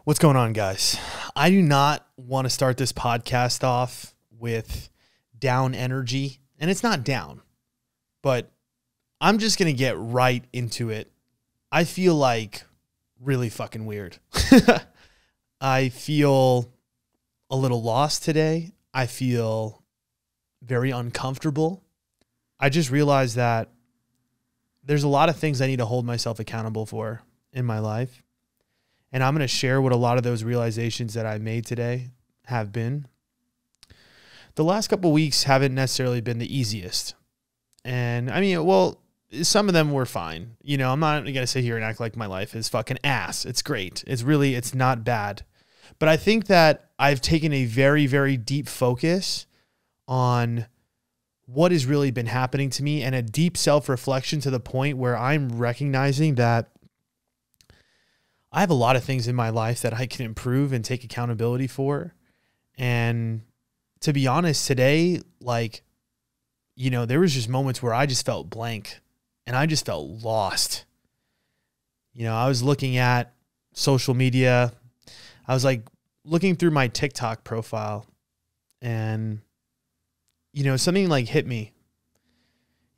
What's going on, guys? I do not want to start this podcast off with down energy, and it's not down, but I'm just going to get right into it. I feel like really fucking weird. I feel a little lost today. I feel very uncomfortable. I just realized that there's a lot of things I need to hold myself accountable for in my life. And I'm going to share what a lot of those realizations that I made today have been. The last couple of weeks haven't necessarily been the easiest. And I mean, well, some of them were fine. You know, I'm not going to sit here and act like my life is fucking ass. It's great. It's not bad. But I think that I've taken a very, very deep focus on what has really been happening to me and a deep self-reflection to the point where I'm recognizing that I have a lot of things in my life that I can improve and take accountability for. And to be honest, today, there was just moments where I just felt blank and I just felt lost. I was looking at social media. I was looking through my TikTok profile and, something hit me.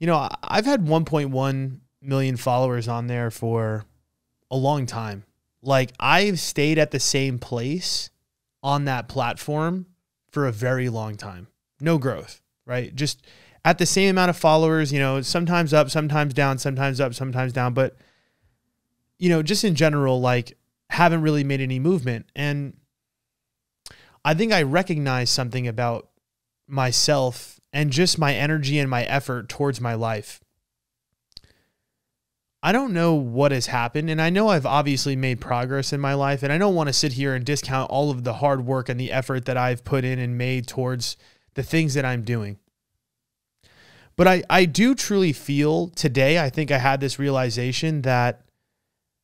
I've had 1.1 million followers on there for a long time. I've stayed at the same place on that platform for a very long time. No growth, right? Just at the same amount of followers, sometimes up, sometimes down, sometimes up, sometimes down. But, just in general, haven't really made any movement. And I think I recognize something about myself and just my energy and my effort towards my life. I don't know what has happened, and I know I've obviously made progress in my life, and I don't want to sit here and discount all of the hard work and the effort that I've put in and made towards the things that I'm doing. But I do truly feel today, I think I had this realization that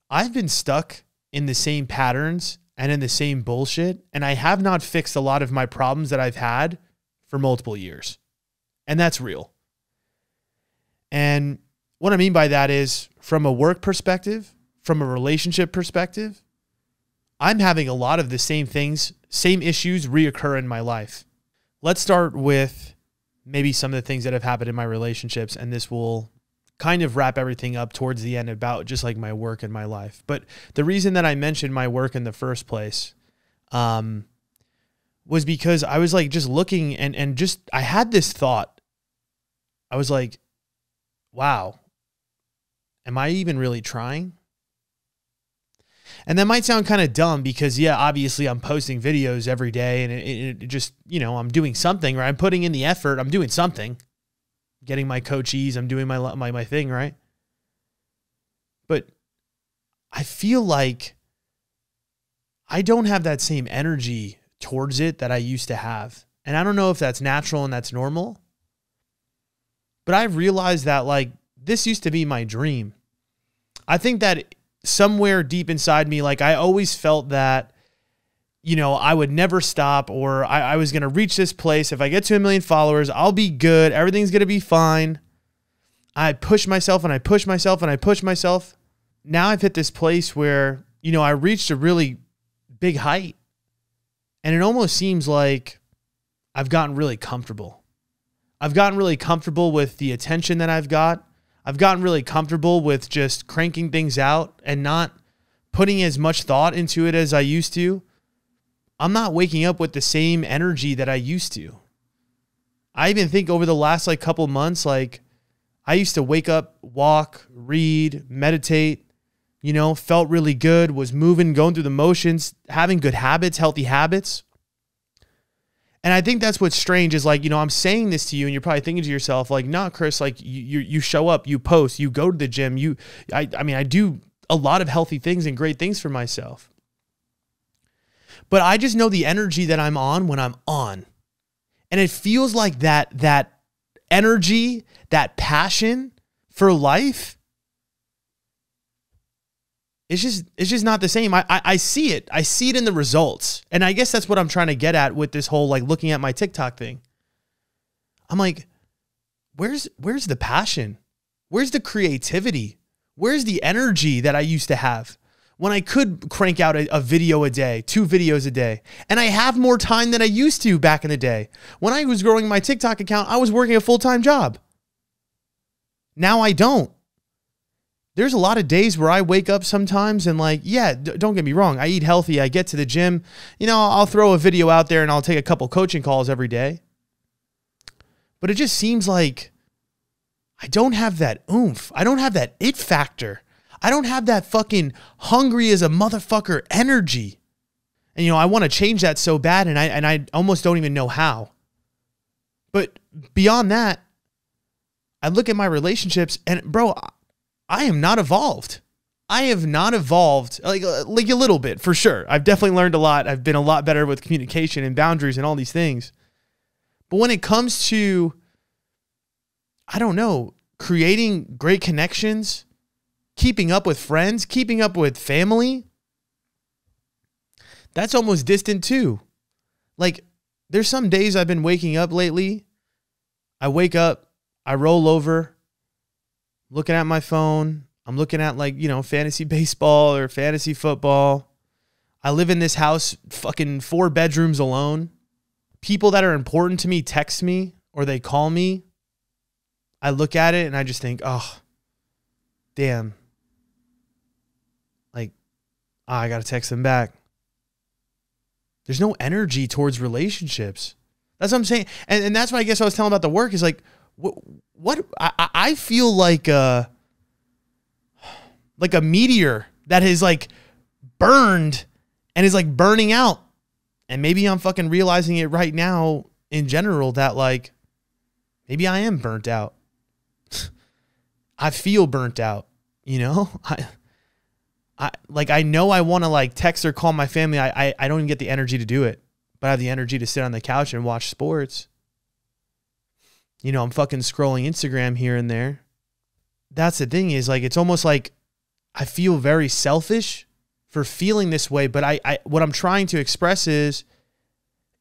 I've been stuck in the same patterns and in the same bullshit, and I have not fixed a lot of my problems that I've had for multiple years. And that's real. And what I mean by that is, from a work perspective, from a relationship perspective, I'm having a lot of the same things, same issues reoccur in my life. Let's start with maybe some of the things that have happened in my relationships, and this will kind of wrap everything up towards the end about just my work and my life. But the reason that I mentioned my work in the first place was because I was just looking and just, I had this thought. I was like, wow. Am I even really trying? And that might sound kind of dumb because, yeah, obviously I'm posting videos every day and it just, I'm doing something, right? I'm putting in the effort. I'm doing something. Getting my coachees. I'm doing my thing, right? But I feel like I don't have that same energy towards it that I used to have. And I don't know if that's natural and that's normal. But I've realized that this used to be my dream. I think that somewhere deep inside me, I always felt that, I would never stop, or I was going to reach this place. If I get to 1 million followers, I'll be good. Everything's going to be fine. I push myself and I push myself and I push myself. Now I've hit this place where, I reached a really big height, and it almost seems like I've gotten really comfortable. I've gotten really comfortable with the attention that I've got. I've gotten really comfortable with just cranking things out and not putting as much thought into it as I used to. I'm not waking up with the same energy that I used to. I even think over the last couple months, I used to wake up, walk, read, meditate, felt really good, was moving, going through the motions, having good habits, healthy habits. And I think that's what's strange is I'm saying this to you and you're probably thinking to yourself, nah, Chris, you show up, you post, you go to the gym. I do a lot of healthy things and great things for myself. But I just know the energy that I'm on when I'm on. And it feels like that energy, that passion for life, it's just not the same. I see it. I see it in the results. And I guess that's what I'm trying to get at with this whole looking at my TikTok thing. I'm where's the passion? Where's the creativity? Where's the energy that I used to have? when I could crank out a video a day, 2 videos a day. And I have more time than I used to back in the day. When I was growing my TikTok account, I was working a full-time job. Now I don't. There's a lot of days where I wake up sometimes and like, yeah, don't get me wrong. I eat healthy. I get to the gym. You know, I'll throw a video out there and I'll take a couple coaching calls every day. But it just seems like I don't have that oomph. I don't have that it factor. I don't have that fucking hungry as a motherfucker energy. And, you know, I want to change that so bad and I almost don't even know how. But beyond that, I look at my relationships and bro, I am not evolved. I have not evolved like a little bit for sure. I've definitely learned a lot. I've been a lot better with communication and boundaries and all these things. But when it comes to, I don't know, creating great connections, keeping up with friends, keeping up with family, that's almost distant too. Like there's some days I've been waking up lately. I wake up, I roll over, looking at my phone. I'm looking at like, you know, fantasy baseball or fantasy football. I live in this house, fucking 4 bedrooms alone. People that are important to me text me or they call me. I look at it and I just think, oh, damn. Like, I got to text them back. There's no energy towards relationships. That's what I'm saying. And that's why I guess I was telling about the work is like, what I feel like a meteor that is like burned and is like burning out. And maybe I'm fucking realizing it right now in general that like, maybe I am burnt out. I feel burnt out, you know? I know I want to like text or call my family. I don't even get the energy to do it, but I have the energy to sit on the couch and watch sports. You know, I'm fucking scrolling Instagram here and there. That's the thing is like, it's almost like I feel very selfish for feeling this way. But I what I'm trying to express is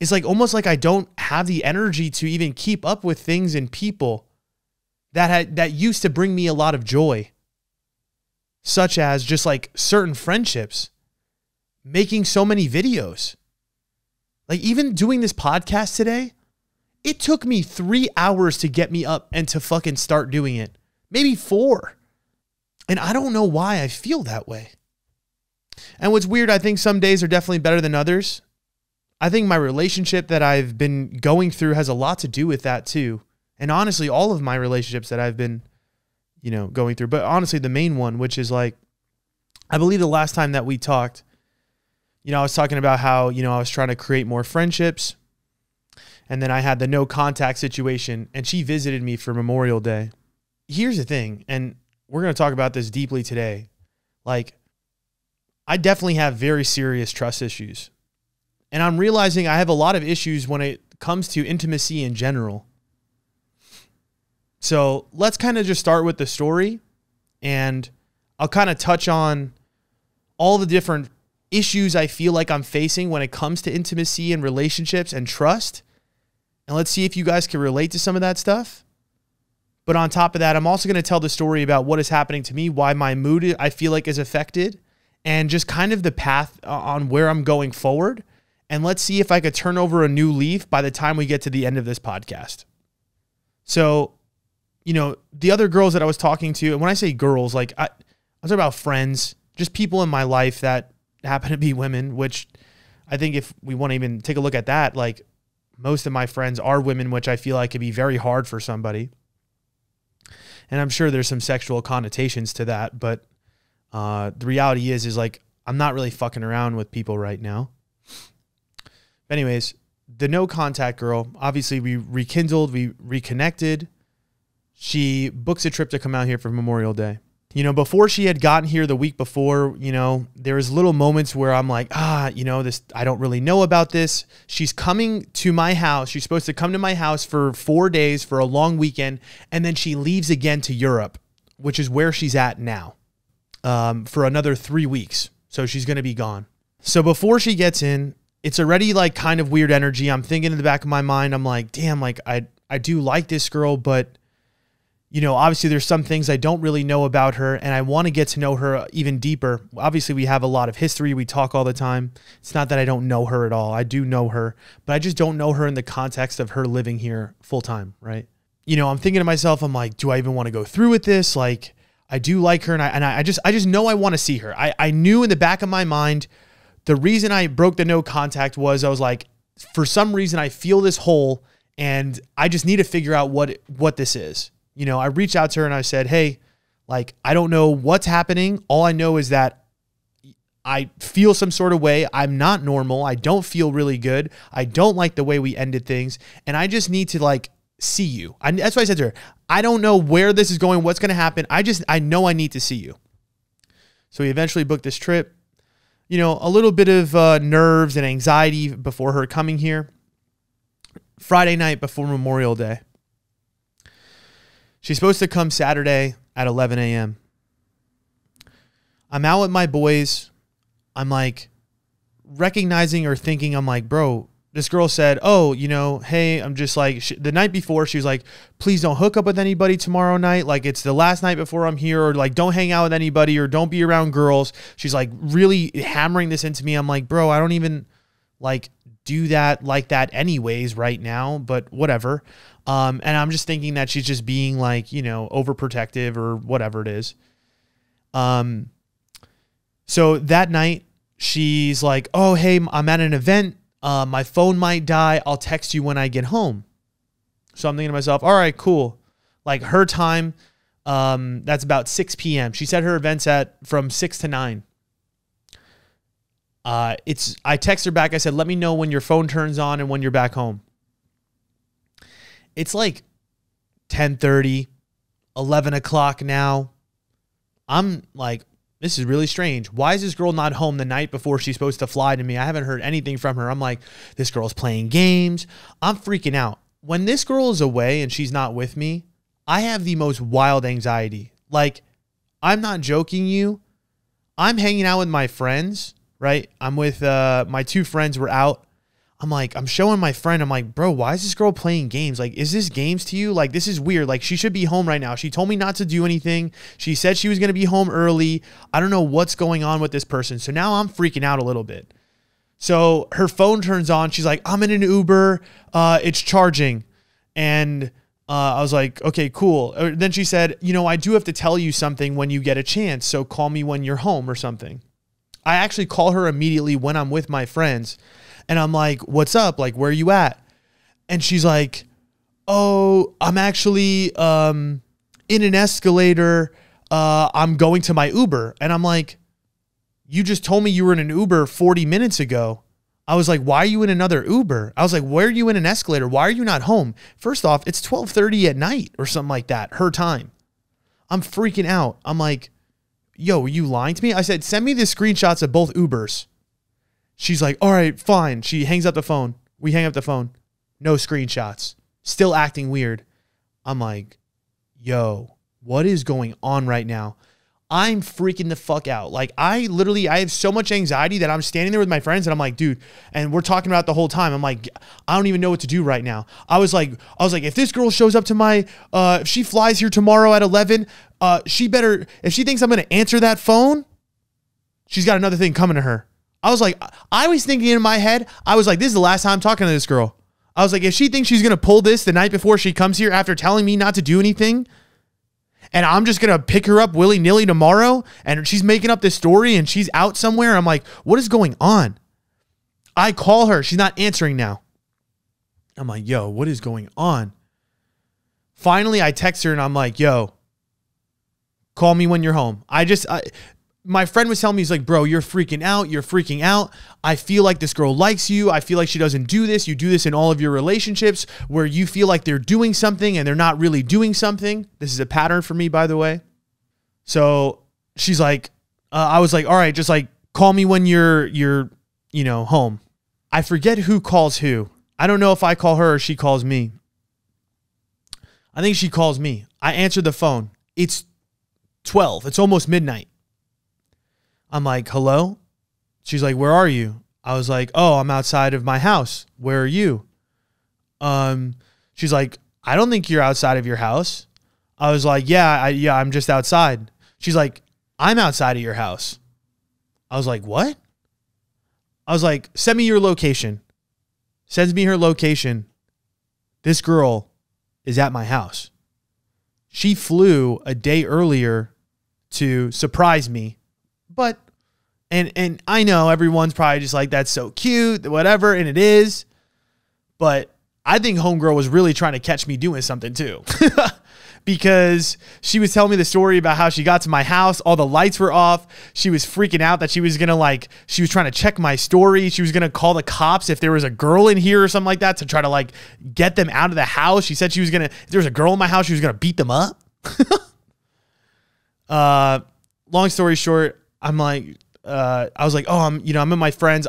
like almost like I don't have the energy to even keep up with things and people that used to bring me a lot of joy, such as just like certain friendships, making so many videos. Like even doing this podcast today, it took me 3 hours to get me up and to fucking start doing it. Maybe 4. And I don't know why I feel that way. And what's weird, I think some days are definitely better than others. I think my relationship that I've been going through has a lot to do with that too. And honestly, all of my relationships that I've been, you know, going through, but honestly, the main one, which is like, I believe the last time that we talked, you know, I was talking about how, you know, I was trying to create more friendships. And then I had the no contact situation and she visited me for Memorial Day. Here's the thing. And we're going to talk about this deeply today. Like, I definitely have very serious trust issues. And I'm realizing I have a lot of issues when it comes to intimacy in general. So let's kind of just start with the story and I'll kind of touch on all the different issues I feel like I'm facing when it comes to intimacy and relationships and trust. And let's see if you guys can relate to some of that stuff. But on top of that, I'm also going to tell the story about what is happening to me, why my mood I feel like is affected, and just kind of the path on where I'm going forward. And let's see if I could turn over a new leaf by the time we get to the end of this podcast. So, you know, the other girls that I was talking to, and when I say girls, like I was talking about friends, just people in my life that happen to be women, which I think if we want to even take a look at that, like most of my friends are women, which I feel like could be very hard for somebody. And I'm sure there's some sexual connotations to that, but the reality is like, I'm not really fucking around with people right now. But anyways, the no contact girl, obviously we rekindled, we reconnected. She books a trip to come out here for Memorial Day. You know, before she had gotten here the week before, you know, there was little moments where I'm like, you know, this, I don't really know about this. She's coming to my house. She's supposed to come to my house for 4 days for a long weekend. And then she leaves again to Europe, which is where she's at now, for another 3 weeks. So she's going to be gone. So before she gets in, it's already like kind of weird energy. I'm thinking in the back of my mind, I'm like, damn, like I do like this girl, but obviously there's some things I don't really know about her, and I want to get to know her even deeper. Obviously, we have a lot of history. We talk all the time. It's not that I don't know her at all. I do know her, but I just don't know her in the context of her living here full time, right? I'm thinking to myself, I'm like, do I even want to go through with this? Like, I do like her, and I just know I want to see her. I knew in the back of my mind, the reason I broke the no contact was I was like, for some reason I feel this hole, and I just need to figure out what this is. I reached out to her and I said, hey, like, I don't know what's happening. All I know is that I feel some sort of way. I'm not normal. I don't feel really good. I don't like the way we ended things. And I just need to like see you. That's what I said to her. I don't know where this is going, what's going to happen. I know I need to see you. So we eventually booked this trip. A little bit of nerves and anxiety before her coming here. Friday night before Memorial Day. She's supposed to come Saturday at 11 a.m. I'm out with my boys. I'm like recognizing or thinking, I'm like, bro, this girl said, oh, hey, I'm just like, the night before, she was like, please don't hook up with anybody tomorrow night. Like, it's the last night before I'm here, or like, don't hang out with anybody, or don't be around girls. She's like really hammering this into me. I'm like, bro, I don't even like do that like that anyways right now, but whatever. And I'm just thinking that she's just being like, overprotective or whatever it is. So that night she's like, oh, hey, I'm at an event. My phone might die. I'll text you when I get home. So I'm thinking to myself, all right, cool. Like her time, that's about 6 p.m. She said her event's from 6 to 9. I text her back. I said, let me know when your phone turns on and when you're back home. It's like 10:30, 11 o'clock now. I'm like, this is really strange. Why is this girl not home the night before she's supposed to fly to me? I haven't heard anything from her. I'm like, this girl's playing games. I'm freaking out. When this girl is away and she's not with me, I have the most wild anxiety. Like, I'm not joking you. I'm hanging out with my friends, right? I'm with my 2 friends. We're out. I'm like, I'm showing my friend. I'm like, bro, why is this girl playing games? Like, is this games to you? Like, this is weird. Like, she should be home right now. She told me not to do anything. She said she was going to be home early. I don't know what's going on with this person. So now I'm freaking out a little bit. So her phone turns on. She's like, I'm in an Uber. It's charging. And I was like, okay, cool. Then she said, I do have to tell you something when you get a chance. So call me when you're home or something. I actually call her immediately when I'm with my friends. And I'm like, what's up? Like, where are you at? And she's like, oh, I'm actually in an escalator. I'm going to my Uber. And I'm like, you just told me you were in an Uber 40 minutes ago. I was like, why are you in another Uber? I was like, where are you in an escalator? Why are you not home? First off, it's 12:30 at night or something like that, her time. I'm freaking out. I'm like, yo, were you lying to me? I said, send me the screenshots of both Ubers. She's like, all right, fine. She hangs up the phone. We hang up the phone. No screenshots. Still acting weird. I'm like, yo, what is going on right now? I'm freaking the fuck out. Like, I have so much anxiety that I'm standing there with my friends and I'm like, dude, and we're talking about it the whole time. I'm like, I don't even know what to do right now. I was like, if this girl shows up to if she flies here tomorrow at 11, if she thinks I'm going to answer that phone, she's got another thing coming to her. I was like, I was thinking in my head, I was like, this is the last time I'm talking to this girl. I was like, if she thinks she's going to pull this the night before she comes here after telling me not to do anything, and I'm just going to pick her up willy-nilly tomorrow, and she's making up this story and she's out somewhere, I'm like, what is going on? I call her. She's not answering now. I'm like, yo, what is going on? Finally, I text her and I'm like, yo, call me when you're home. My friend was telling me, he's like, bro, you're freaking out. You're freaking out. I feel like this girl likes you. I feel like she doesn't do this. You do this in all of your relationships where you feel like they're doing something and they're not really doing something. This is a pattern for me, by the way. So she's like, I was like, all right, just like call me when you're home. I forget who calls who. I don't know if I call her or she calls me. I think she calls me. I answer the phone. It's 12. It's almost midnight. I'm like, hello? She's like, where are you? I was like, oh, I'm outside of my house. Where are you? She's like, I don't think you're outside of your house. I was like, yeah, I'm just outside. She's like, I'm outside of your house. I was like, what? I was like, send me your location. Sends me her location. This girl is at my house. She flew a day earlier to surprise me. But, and I know everyone's probably just like, that's so cute, whatever, and it is. But I think homegirl was really trying to catch me doing something too. Because she was telling me the story about how she got to my house. All the lights were off. She was freaking out that she was going to she was trying to check my story. She was going to call the cops if there was a girl in here or something like that to try to get them out of the house. She said she was going to, if there was a girl in my house, she was going to beat them up. Long story short, I'm like, I was like, oh, I'm with my friends.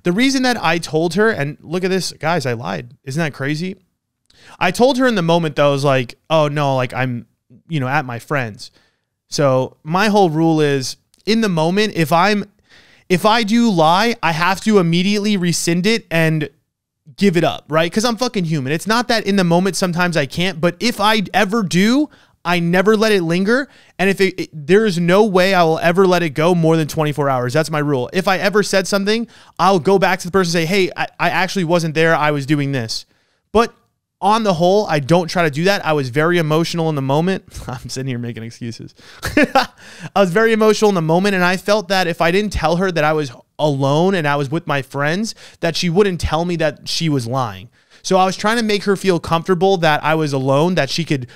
The reason that I told her, and look at this, guys, I lied. Isn't that crazy? I told her in the moment though, I was like, oh no, I'm, at my friends. So my whole rule is in the moment, if I do lie, I have to immediately rescind it and give it up, right? Because I'm fucking human. It's not that in the moment, sometimes I can't, but if I ever do, I never let it linger. And if there is no way I will ever let it go more than 24 hours. That's my rule. If I ever said something, I'll go back to the person and say, hey, I actually wasn't there. I was doing this. But on the whole, I don't try to do that. I was very emotional in the moment. I'm sitting here making excuses. I was very emotional in the moment. And I felt that if I didn't tell her that I was alone and I was with my friends, that she wouldn't tell me that she was lying. So I was trying to make her feel comfortable that I was alone, that she could,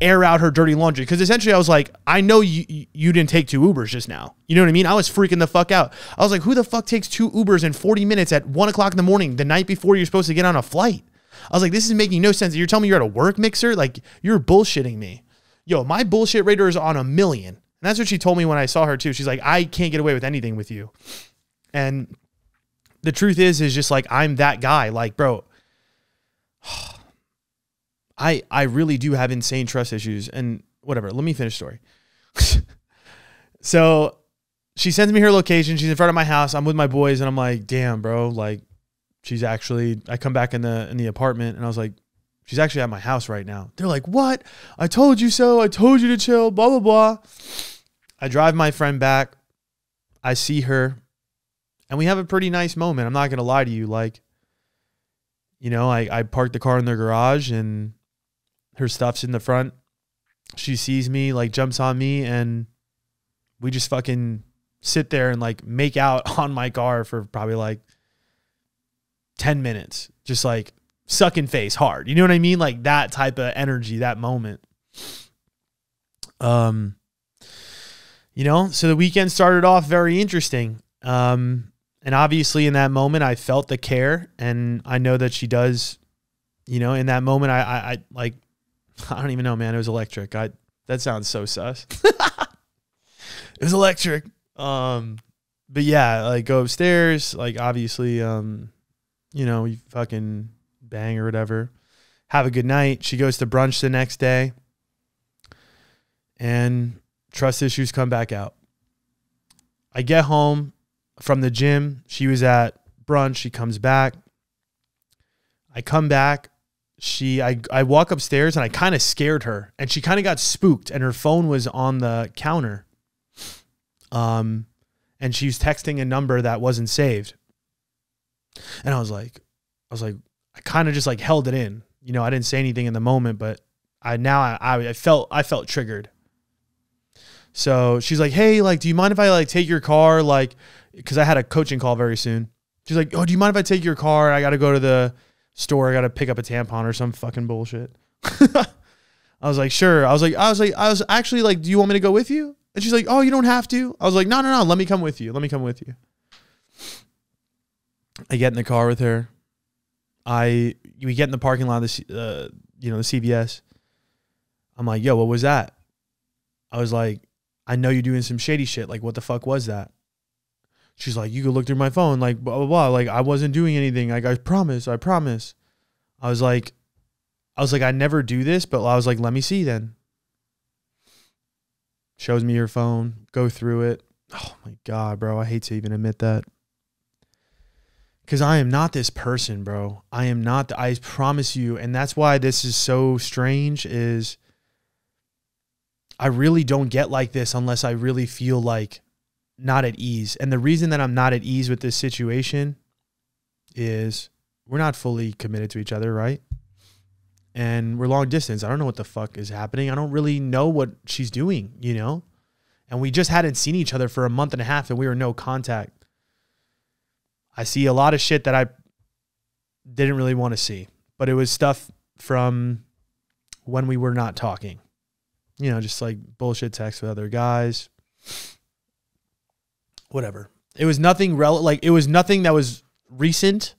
air out her dirty laundry. Because essentially I was like, I know you didn't take 2 Ubers just now. You know what I mean? I was freaking the fuck out. I was like, who the fuck takes 2 Ubers in 40 minutes at 1 o'clock in the morning, the night before you're supposed to get on a flight? I was like, this is making no sense. You're telling me you're at a work mixer? You're bullshitting me. Yo, my bullshit radar is on 1 million. And that's what she told me when I saw her too. She's like, I can't get away with anything with you. And the truth is just I'm that guy. Bro, I really do have insane trust issues and whatever. Let me finish the story. So she sends me her location. She's in front of my house. I'm with my boys and I'm like, damn, bro. She's actually, I come back in the apartment and I was like, she's actually at my house right now. They're like, what? I told you so. I told you to chill, blah, blah, blah. I drive my friend back. I see her and we have a pretty nice moment. I'm not going to lie to you. I parked the car in their garage and her stuff's in the front. She sees me, jumps on me and we just fucking sit there and make out on my car for probably 10 minutes, just sucking face hard. You know what I mean? That type of energy, that moment. So the weekend started off very interesting. And obviously in that moment I felt the care and I know that she does, in that moment, I don't even know, man. It was electric. That sounds so sus. It was electric. But yeah, go upstairs, obviously, you fucking bang or whatever. Have a good night. She goes to brunch the next day. And trust issues come back out. I get home from the gym. She was at brunch. She comes back. I come back. I walk upstairs and I kind of scared her. And she kind of got spooked. And her phone was on the counter. And she was texting a number that wasn't saved. And I kind of just held it in. I didn't say anything in the moment, but I felt triggered. So she's like, hey, do you mind if I take your car? Cause I had a coaching call very soon. She's like, oh, do you mind if I take your car? I got to go to the store. I got to pick up a tampon or some fucking bullshit. I was like, sure. I was actually do you want me to go with you? And she's like, oh, you don't have to. I was like, no. Let me come with you. I get in the car with her. We get in the parking lot of the CVS. I'm like, yo, what was that? I was like, I know you're doing some shady shit. What the fuck was that? She's like, you could look through my phone, blah, blah, blah. I wasn't doing anything. I promise. I was like, I never do this, but I was like, let me see then. Shows me your phone, go through it. Oh my God, bro. I hate to even admit that. Because I am not this person, bro. I promise you. And that's why this is so strange is I really don't get like this unless I really feel like not at ease. And the reason that I'm not at ease with this situation is we're not fully committed to each other, right? And we're long distance. I don't know what the fuck is happening. I don't really know what she's doing, you know? And we just hadn't seen each other for a month and a half and we were no contact. I see a lot of shit that I didn't really want to see, but it was stuff from when we were not talking, you know, just like bullshit texts with other guys, whatever. It was nothing it was nothing that was recent.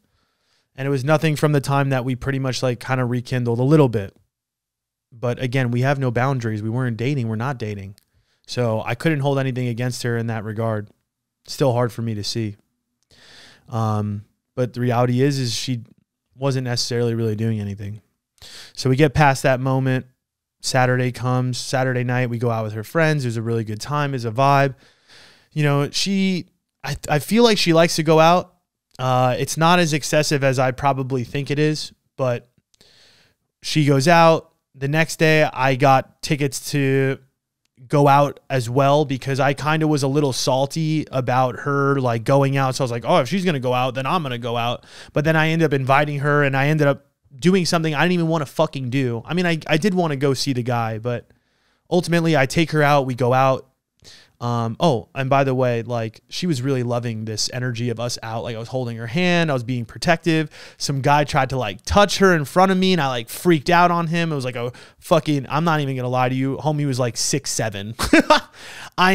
And it was nothing from the time that we pretty much like kind of rekindled a little bit. But again, we have no boundaries. We weren't dating. We're not dating. So I couldn't hold anything against her in that regard. Still hard for me to see. But the reality is she wasn't necessarily really doing anything. So we get past that moment. Saturday comes. Saturday night, we go out with her friends. It was a really good time. It was a vibe. You know, I feel like she likes to go out. It's not as excessive as I probably think it is, but she goes out. The next day I got tickets to go out as well because I kind of was a little salty about her like going out. So I was like, oh, if she's going to go out, then I'm going to go out. But then I ended up inviting her and I ended up doing something I didn't even want to fucking do. I mean, I did want to go see the guy, but ultimately I take her out, we go out. Oh, and by the way, like she was really loving this energy of us out. Like I was holding her hand. I was being protective. Some guy tried to like touch her in front of me and I like freaked out on him. It was like a fucking, I'm not even going to lie to you. Homie was like 6'7". I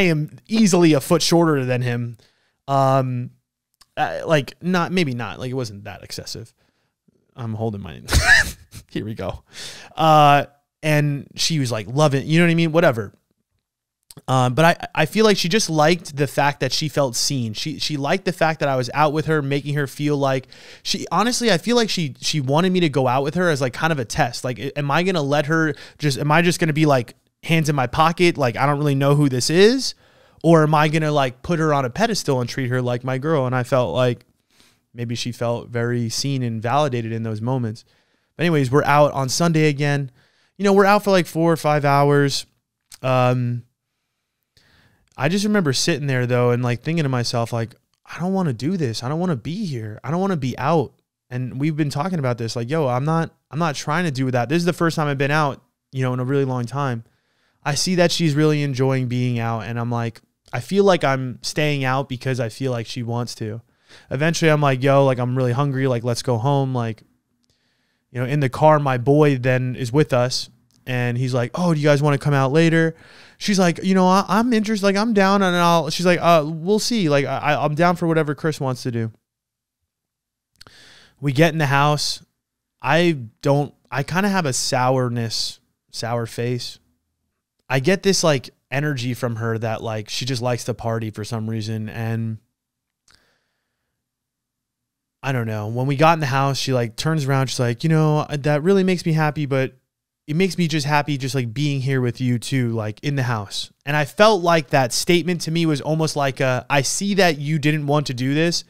am easily a foot shorter than him. Like maybe not, like it wasn't that excessive. I'm holding my, here we go. And she was like loving, you know what I mean? Whatever. But I feel like she just liked the fact that she felt seen. She liked the fact that I was out with her, making her feel like honestly, I feel like she wanted me to go out with her as like kind of a test. Like, am I going to let her am I just going to be like hands in my pocket? Like, I don't really know who this is. Or am I going to like put her on a pedestal and treat her like my girl? And I felt like maybe she felt very seen and validated in those moments. But anyways, we're out on Sunday again. You know, we're out for like 4 or 5 hours. I just remember sitting there though and like thinking to myself, like, I don't want to do this. I don't want to be here. I don't want to be out. And we've been talking about this, like, yo, I'm not trying to do that. This is the first time I've been out, you know, in a really long time. I see that she's really enjoying being out. And I'm like, I feel like I'm staying out because I feel like she wants to. Eventually I'm like, yo, like, I'm really hungry. Like, let's go home. Like, you know, in the car, my boy then is with us and he's like, oh, do you guys want to come out later? She's like, you know, I'm interested. Like, I'm down and she's like, we'll see. Like, I'm down for whatever Chris wants to do. We get in the house. I kind of have a sour face. I get this like energy from her that like, she just likes to party for some reason. And I don't know. When we got in the house, she like turns around. She's like, you know, that really makes me happy, but it makes me just happy just like being here with you too, like in the house. And I felt like that statement to me was almost like I see that you didn't want to do this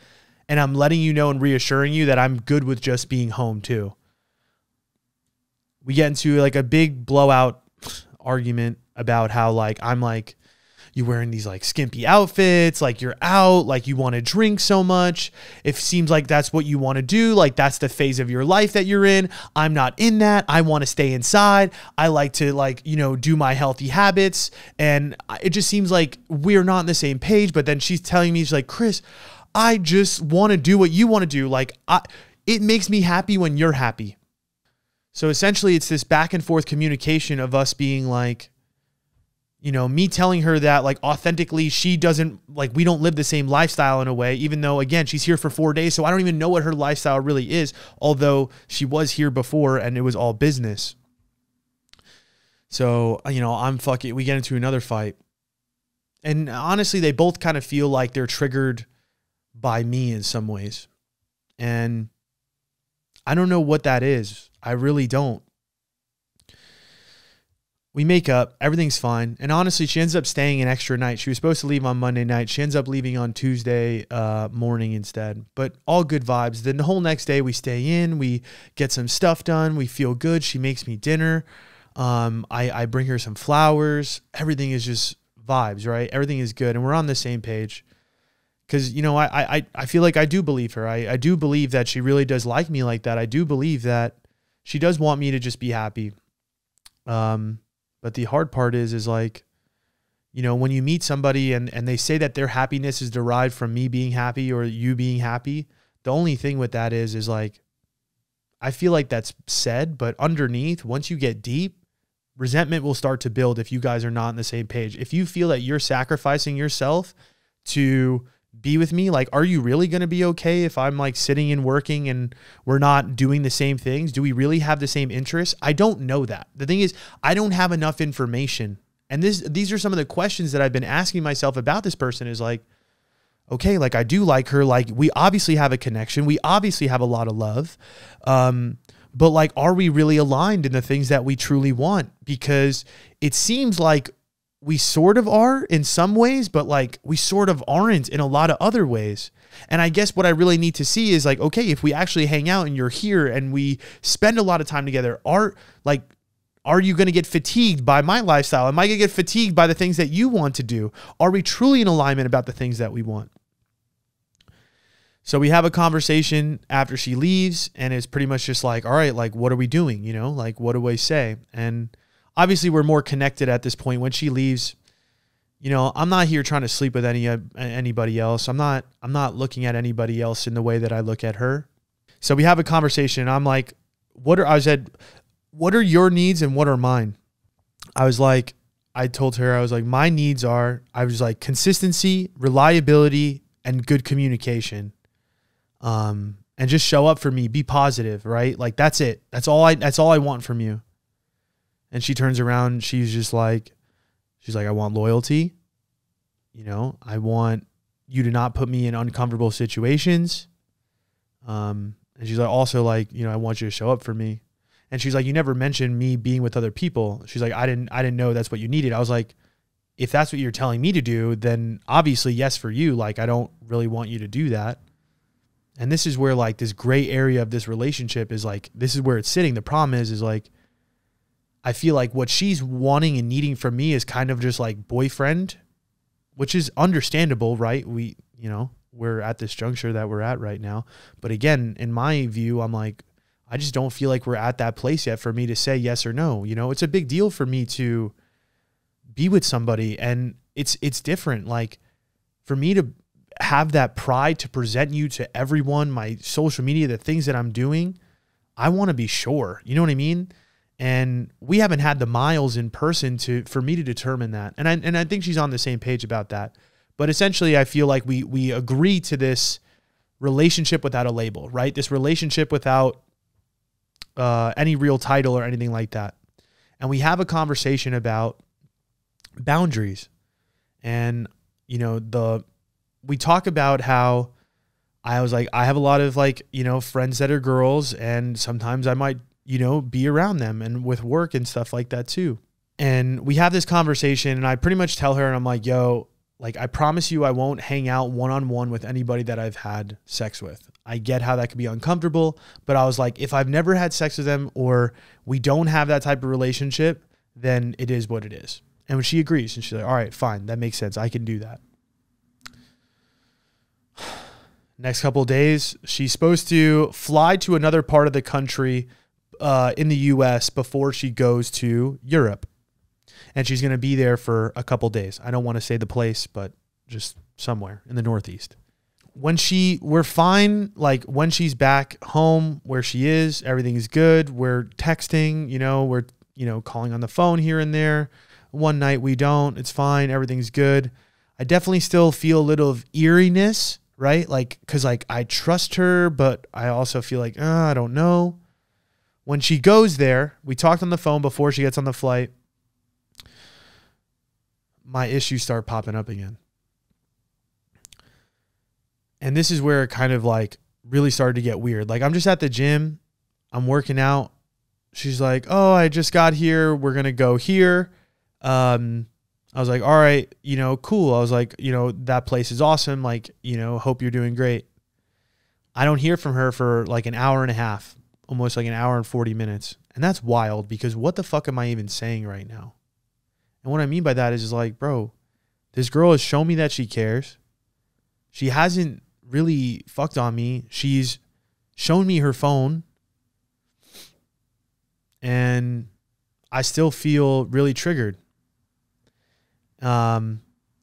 and I'm letting you know and reassuring you that I'm good with just being home too. We get into like a big blowout argument about how like, I'm like, you're wearing these like skimpy outfits, like you're out, like you want to drink so much. It seems like that's what you want to do. Like that's the phase of your life that you're in. I'm not in that. I want to stay inside. I like to like, you know, do my healthy habits. And it just seems like we're not on the same page. But then she's telling me, she's like, Chris, I just want to do what you want to do. Like it makes me happy when you're happy. So essentially it's this back and forth communication of us being like, you know, me telling her that like authentically she doesn't like, we don't live the same lifestyle in a way, even though again, she's here for 4 days. So I don't even know what her lifestyle really is. Although she was here before and it was all business. So, you know, we get into another fight and honestly, they both kind of feel like they're triggered by me in some ways. And I don't know what that is. I really don't. We make up, everything's fine. And honestly, she ends up staying an extra night. She was supposed to leave on Monday night. She ends up leaving on Tuesday morning instead. But all good vibes. Then the whole next day we stay in, we get some stuff done. We feel good. She makes me dinner. I bring her some flowers. Everything is just vibes, right? Everything is good. And we're on the same page. Because, you know, I feel like I do believe her. I do believe that she really does like me like that. I do believe that she does want me to just be happy. But the hard part is like, you know, when you meet somebody and they say that their happiness is derived from me being happy or you being happy, the only thing with that is like, I feel like that's said, but underneath, once you get deep, resentment will start to build if you guys are not on the same page. If you feel that you're sacrificing yourself to be with me, like, are you really going to be okay if I'm like sitting and working and we're not doing the same things? Do we really have the same interests? I don't know that. The thing is, I don't have enough information. And these are some of the questions that I've been asking myself about this person is like, okay, like I do like her. Like we obviously have a connection. We obviously have a lot of love. But like, are we really aligned in the things that we truly want? Because it seems like we sort of are in some ways, but like we sort of aren't in a lot of other ways. And I guess what I really need to see is like, okay, if we actually hang out and you're here and we spend a lot of time together, are you going to get fatigued by my lifestyle? Am I going to get fatigued by the things that you want to do? Are we truly in alignment about the things that we want? So we have a conversation after she leaves and it's pretty much just like, all right, like, what are we doing? You know, like, what do I say? And obviously we're more connected at this point. When she leaves, you know, I'm not here trying to sleep with anybody else. I'm not looking at anybody else in the way that I look at her. So we have a conversation and I'm like, what are your needs and what are mine? I told her, I was like, my needs are, I was like, consistency, reliability, and good communication. And just show up for me, be positive, right? Like, that's it. That's all I want from you. And she turns around, she's like, I want loyalty. You know, I want you to not put me in uncomfortable situations. And she's like, also like, you know, I want you to show up for me. And she's like, you never mentioned me being with other people. She's like, I didn't know that's what you needed. I was like, if that's what you're telling me to do, then obviously yes for you. Like, I don't really want you to do that. And this is where like this gray area of this relationship is like, this is where it's sitting. The problem is like, I feel like what she's wanting and needing from me is kind of just like boyfriend, which is understandable, right? We're at this juncture that we're at right now. But again, in my view, I'm like, I just don't feel like we're at that place yet for me to say yes or no. You know, it's a big deal for me to be with somebody and it's different. Like for me to have that pride to present you to everyone, my social media, the things that I'm doing, I want to be sure, you know what I mean? And we haven't had the miles in person for me to determine that. And I think she's on the same page about that. But essentially I feel like we agree to this relationship without a label, right? This relationship without any real title or anything like that. And we have a conversation about boundaries. And, you know, we talk about how I was like, I have a lot of like, you know, friends that are girls and sometimes I might, you know, be around them and with work and stuff like that too. And we have this conversation and I pretty much tell her and I'm like, yo, like, I promise you I won't hang out one-on-one with anybody that I've had sex with. I get how that could be uncomfortable, but I was like, if I've never had sex with them or we don't have that type of relationship, then it is what it is. And when she agrees and she's like, all right, fine, that makes sense. I can do that. Next couple of days, she's supposed to fly to another part of the country in the US before she goes to Europe. And she's going to be there for a couple days. I don't want to say the place, but just somewhere in the Northeast. We're fine. Like when she's back home where she is, everything is good. We're texting, you know, we're, you know, calling on the phone here and there. One night we don't, it's fine. Everything's good. I definitely still feel a little of eeriness, right? Like, cause like I trust her, but I also feel like, I don't know. When she goes there, we talked on the phone before she gets on the flight. My issues start popping up again. And this is where it kind of like really started to get weird. Like I'm just at the gym, I'm working out. She's like, oh, I just got here. We're going to go here. I was like, all right, you know, cool. I was like, you know, that place is awesome. Like, you know, hope you're doing great. I don't hear from her for like an hour and a half, almost like an hour and 40 minutes. And that's wild, because what the fuck am I even saying right now? And what I mean by that is like, bro, this girl has shown me that she cares. She hasn't really fucked on me. She's shown me her phone. And I still feel really triggered. And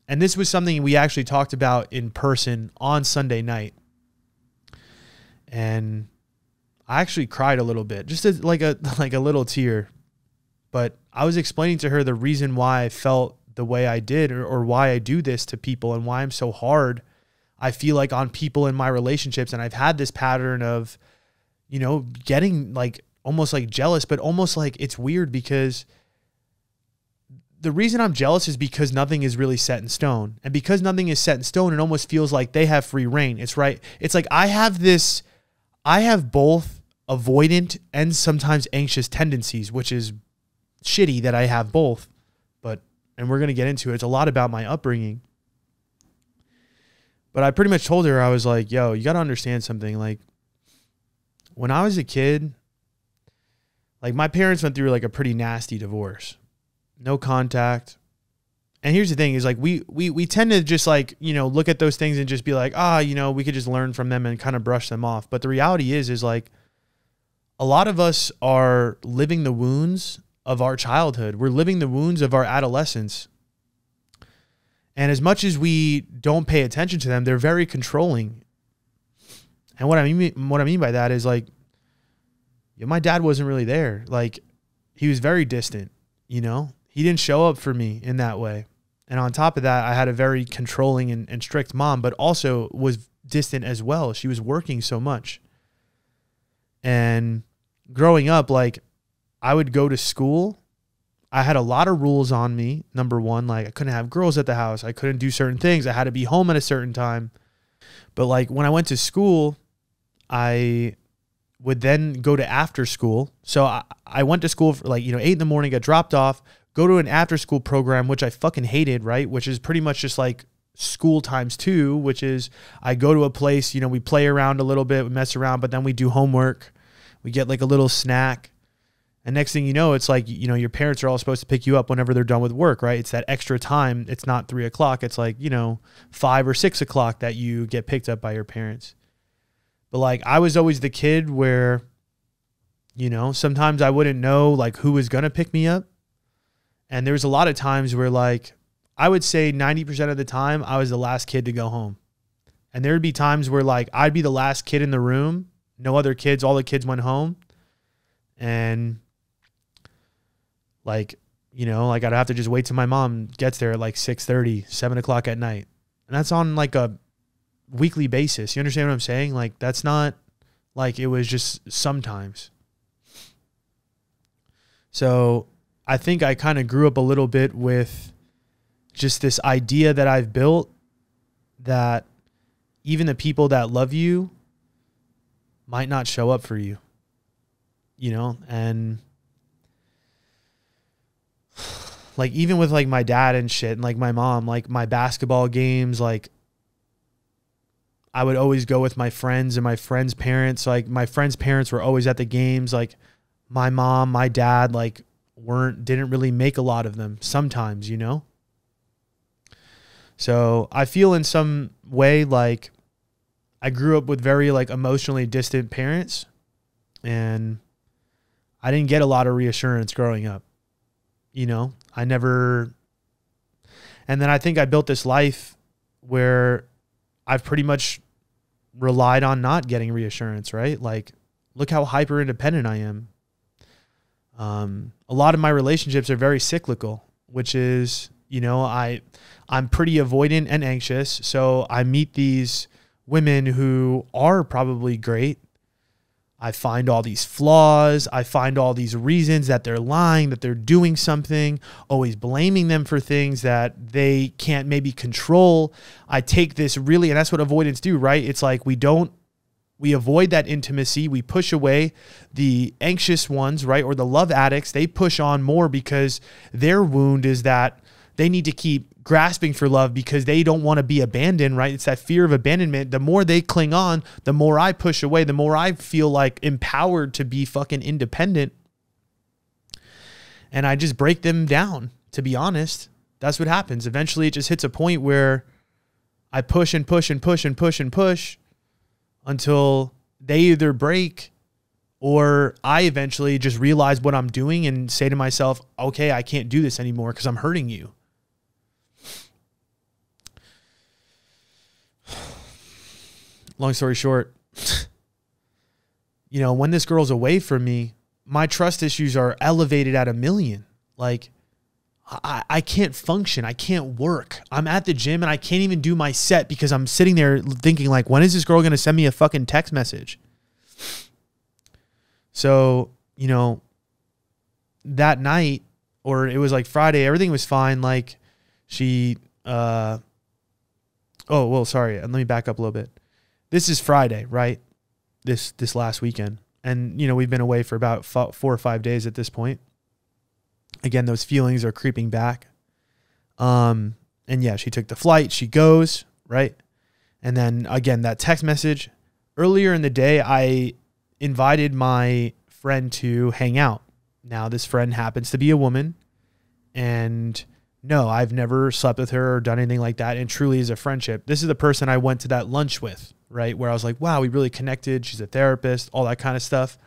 this was something we actually talked about in person on Sunday night. And I actually cried a little bit, just like a little tear. But I was explaining to her the reason why I felt the way I did, or why I do this to people, and why I'm so hard, I feel like, on people in my relationships. And I've had this pattern of, you know, getting like almost like jealous, but almost like it's weird, because the reason I'm jealous is because nothing is really set in stone. And because nothing is set in stone, it almost feels like they have free reign. It's right. It's like I have both avoidant and sometimes anxious tendencies, which is shitty that I have both. And we're going to get into it. It's a lot about my upbringing. But I pretty much told her, I was like, yo, you got to understand something. Like, when I was a kid, like, my parents went through like a pretty nasty divorce. No contact. And here's the thing is, like, we tend to just, like, you know, look at those things and just be like, you know, we could just learn from them and kind of brush them off. But the reality is like, a lot of us are living the wounds of our childhood. We're living the wounds of our adolescence. And as much as we don't pay attention to them, they're very controlling. And what I mean by that is like, my dad wasn't really there. Like, he was very distant, you know? He didn't show up for me in that way. And on top of that, I had a very controlling and strict mom, but also was distant as well. She was working so much. And growing up, like, I would go to school. I had a lot of rules on me. Number one, like, I couldn't have girls at the house. I couldn't do certain things. I had to be home at a certain time. But like, when I went to school, I would then go to after school. So I went to school for like, 8 in the morning, got dropped off, go to an after school program, which I fucking hated, right? Which is pretty much just like school times 2, which is I go to a place, we play around a little bit, we mess around, but then we do homework. We get like a little snack. And next thing you know, it's like, your parents are all supposed to pick you up whenever they're done with work, right? It's that extra time. It's not 3 o'clock. It's like, 5 or 6 o'clock that you get picked up by your parents. But like, I was always the kid where, sometimes I wouldn't know like who was going to pick me up. And there was a lot of times where like, I would say 90% of the time I was the last kid to go home. And there would be times where like, I'd be the last kid in the room. No other kids. All the kids went home. And like, like I'd have to just wait till my mom gets there at like 6:30, 7 o'clock at night. And that's on like a weekly basis. You understand what I'm saying? Like, that's not like it was just sometimes. So I think I kind of grew up a little bit with just this idea that I've built that even the people that love you might not show up for you, and like, even with like my dad and shit and like my mom, like my basketball games, like I would always go with my friends and my friends' parents. Like my friends' parents were always at the games. Like my mom, my dad, like didn't really make a lot of them sometimes, So I feel in some way like I grew up with very like emotionally distant parents, and I didn't get a lot of reassurance growing up. I never, and then I think I built this life where I've pretty much relied on not getting reassurance, right? Like, look how hyper independent I am. A lot of my relationships are very cyclical, which is, I'm pretty avoidant and anxious. So I meet these women who are probably great. I find all these flaws. I find all these reasons that they're lying, that they're doing something, always blaming them for things that they can't maybe control. I take this really, and that's what avoidants do, right? It's like we avoid that intimacy. We push away the anxious ones, right? Or the love addicts. They push on more because their wound is that they need to keep grasping for love because they don't want to be abandoned, right? It's that fear of abandonment. The more they cling on, the more I push away, the more I feel like empowered to be fucking independent. and I just break them down, to be honest. That's what happens. Eventually it just hits a point where I push and push and push and push and push until they either break or I eventually just realize what I'm doing and say to myself, okay, I can't do this anymore because I'm hurting you. Long story short, you know, when this girl's away from me, my trust issues are elevated at 1,000,000. Like, I can't function. I can't work. I'm at the gym and I can't even do my set because I'm sitting there thinking like, when is this girl going to send me a fucking text message? So, you know, that night, or it was like Friday, everything was fine. Like she, oh, well, sorry. Let me back up a little bit. This is Friday, right? This last weekend. And, you know, we've been away for about 4 or 5 days at this point. Again, those feelings are creeping back. And yeah, she took the flight. She goes, right? And then again, that text message. Earlier in the day, I invited my friend to hang out. Now, this friend happens to be a woman. And no, I've never slept with her or done anything like that. And truly is a friendship. This is the person I went to that lunch with, right? Where I was like, wow, we really connected. She's a therapist, all that kind of stuff.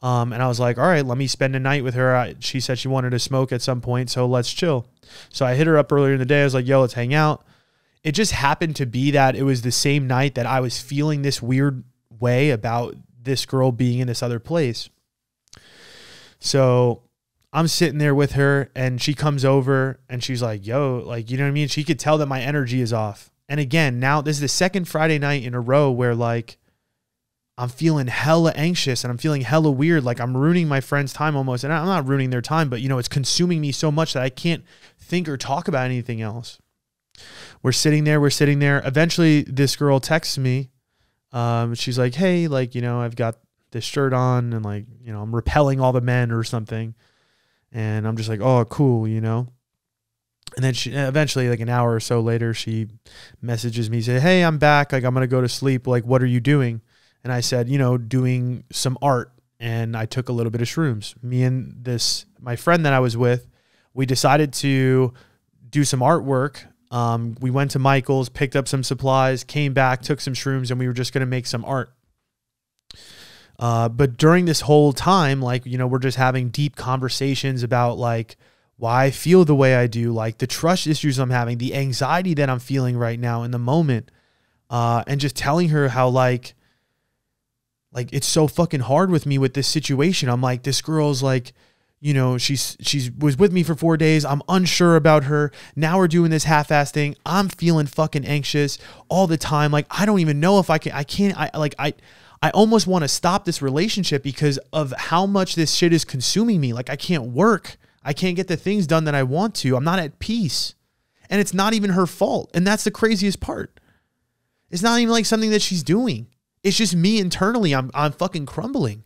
And I was like, all right, let me spend a night with her. She said she wanted to smoke at some point, so let's chill. So I hit her up earlier in the day. I was like, yo, let's hang out. It just happened to be that it was the same night that I was feeling this weird way about this girl being in this other place. So I'm sitting there with her and she comes over and she's like, yo, like, you know what I mean? She could tell that my energy is off. And again, now this is the second Friday night in a row where like, I'm feeling hella anxious and I'm feeling hella weird. Like I'm ruining my friend's time almost. And I'm not ruining their time, but you know, it's consuming me so much that I can't think or talk about anything else. We're sitting there. Eventually this girl texts me. She's like, hey, like, you know, I've got this shirt on and like, you know, I'm repelling all the men or something. And I'm just like, oh, cool. You know? And then she eventually, like an hour or so later, she messages me, say, hey, I'm back. Like, I'm going to go to sleep. Like, what are you doing? And I said, you know, doing some art. And I took a little bit of shrooms. Me and my friend that I was with, we decided to do some artwork. We went to Michael's, picked up some supplies, came back, took some shrooms, and we were just going to make some art. But during this whole time, like, you know, we're just having deep conversations about like why I feel the way I do, like the trust issues I'm having, the anxiety that I'm feeling right now in the moment. And just telling her how like it's so fucking hard with me with this situation. I'm like, this girl's like, you know, she was with me for 4 days. I'm unsure about her. Now we're doing this half-ass thing. I'm feeling fucking anxious all the time. Like, I don't even know if I almost want to stop this relationship because of how much this shit is consuming me. Like, I can't work. I can't get the things done that I want to. I'm not at peace. And it's not even her fault. And that's the craziest part. It's not even like something that she's doing. It's just me internally. I'm fucking crumbling.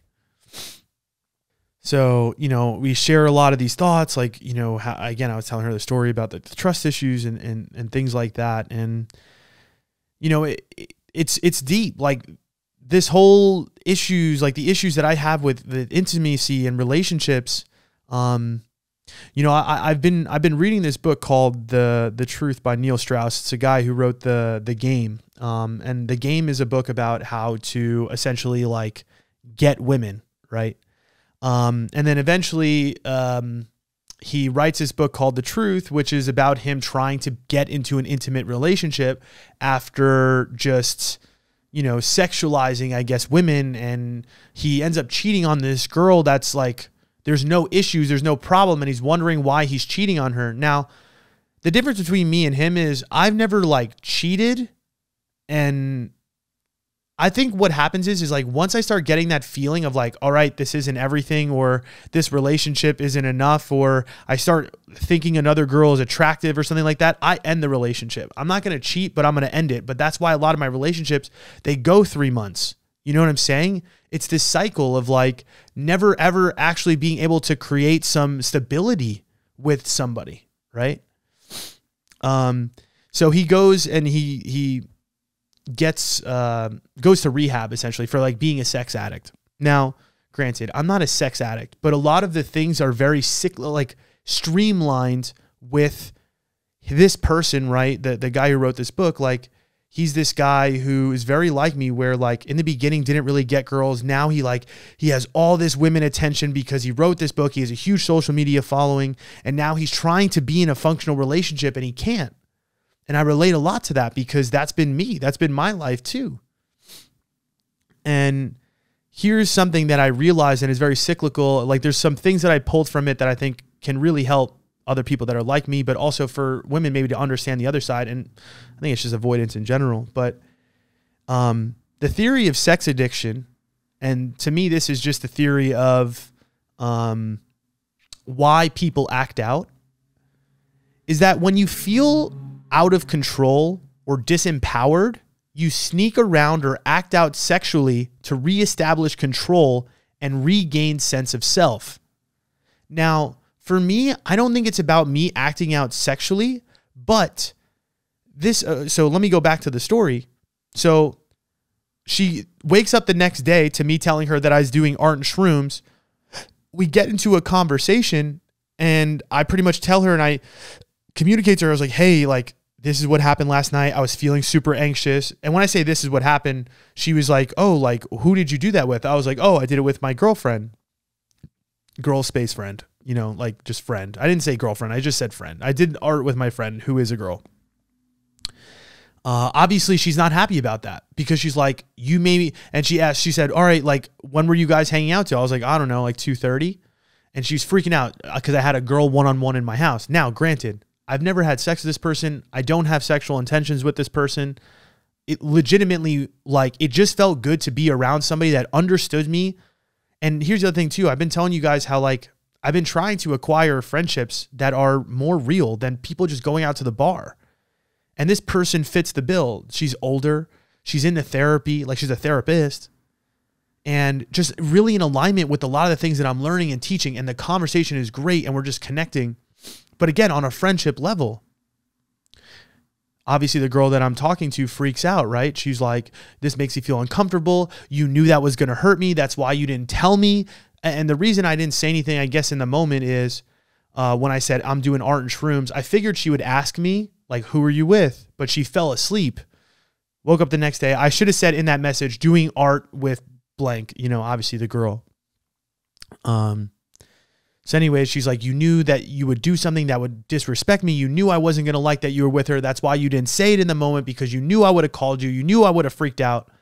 So, you know, we share a lot of these thoughts. Like, you know, how, again, I was telling her the story about the trust issues and things like that. And, you know, it's deep. Like this whole issues, like the issues that I have with the intimacy and relationships. You know, I've been reading this book called The Truth by Neil Strauss. It's a guy who wrote the Game. And The Game is a book about how to essentially like get women, right? And then eventually, he writes this book called The Truth, which is about him trying to get into an intimate relationship after just, you know, sexualizing, I guess, women. And he ends up cheating on this girl that's like, there's no issues, there's no problem. And he's wondering why he's cheating on her. Now, the difference between me and him is I've never like cheated. And I think what happens is like, once I start getting that feeling of like, all right, this isn't everything, or this relationship isn't enough, or I start thinking another girl is attractive or something like that, I end the relationship. I'm not going to cheat, but I'm going to end it. But that's why a lot of my relationships, they go 3 months. You know what I'm saying? It's this cycle of like never, ever actually being able to create some stability with somebody. Right. So he goes and he gets, goes to rehab essentially for like being a sex addict. Now, granted, I'm not a sex addict, but a lot of the things are very streamlined with this person, right? The guy who wrote this book, like, he's this guy who is very like me, where like in the beginning didn't really get girls. Now he has all this women attention because he wrote this book. He has a huge social media following, and now he's trying to be in a functional relationship and he can't. And I relate a lot to that because that's been me. That's been my life too. And here's something that I realized, and is very cyclical. Like, there's some things that I pulled from it that I think can really help other people that are like me, but also for women maybe to understand the other side. And I think it's just avoidance in general. But the theory of sex addiction, and to me, this is just the theory of why people act out, is that when you feel out of control or disempowered, you sneak around or act out sexually to reestablish control and regain sense of self. Now, for me, I don't think it's about me acting out sexually, but this, so let me go back to the story. So she wakes up the next day to me telling her that I was doing art and shrooms. We get into a conversation and I pretty much tell her, and I communicate to her, I was like, hey, like, this is what happened last night. I was feeling super anxious. And when I say this is what happened, she was like, oh, like, who did you do that with? I was like, oh, I did it with my girlfriend. Girl space friend, you know, like just friend. I didn't say girlfriend. I just said friend. I did art with my friend who is a girl. Obviously she's not happy about that because she's like, you maybe, and she said, all right, like, when were you guys hanging out till? I was like, I don't know, like 2:30. And she's freaking out because I had a girl one-on-one in my house. Now, granted, I've never had sex with this person. I don't have sexual intentions with this person. It legitimately, like, it just felt good to be around somebody that understood me. And here's the other thing too. I've been telling you guys how, like, I've been trying to acquire friendships that are more real than people just going out to the bar. And this person fits the bill. She's older. She's into therapy. Like, she's a therapist. And just really in alignment with a lot of the things that I'm learning and teaching. And the conversation is great. And we're just connecting. But again, on a friendship level, obviously the girl that I'm talking to freaks out, right? She's like, this makes me feel uncomfortable. You knew that was going to hurt me. That's why you didn't tell me. And the reason I didn't say anything, I guess, in the moment is when I said I'm doing art and shrooms, I figured she would ask me, like, who are you with? But she fell asleep. Woke up the next day. I should have said in that message, doing art with blank, you know, obviously the girl. So anyways, she's like, you knew that you would do something that would disrespect me. You knew I wasn't going to like that you were with her. That's why you didn't say it in the moment, because you knew I would have called you. You knew I would have freaked out.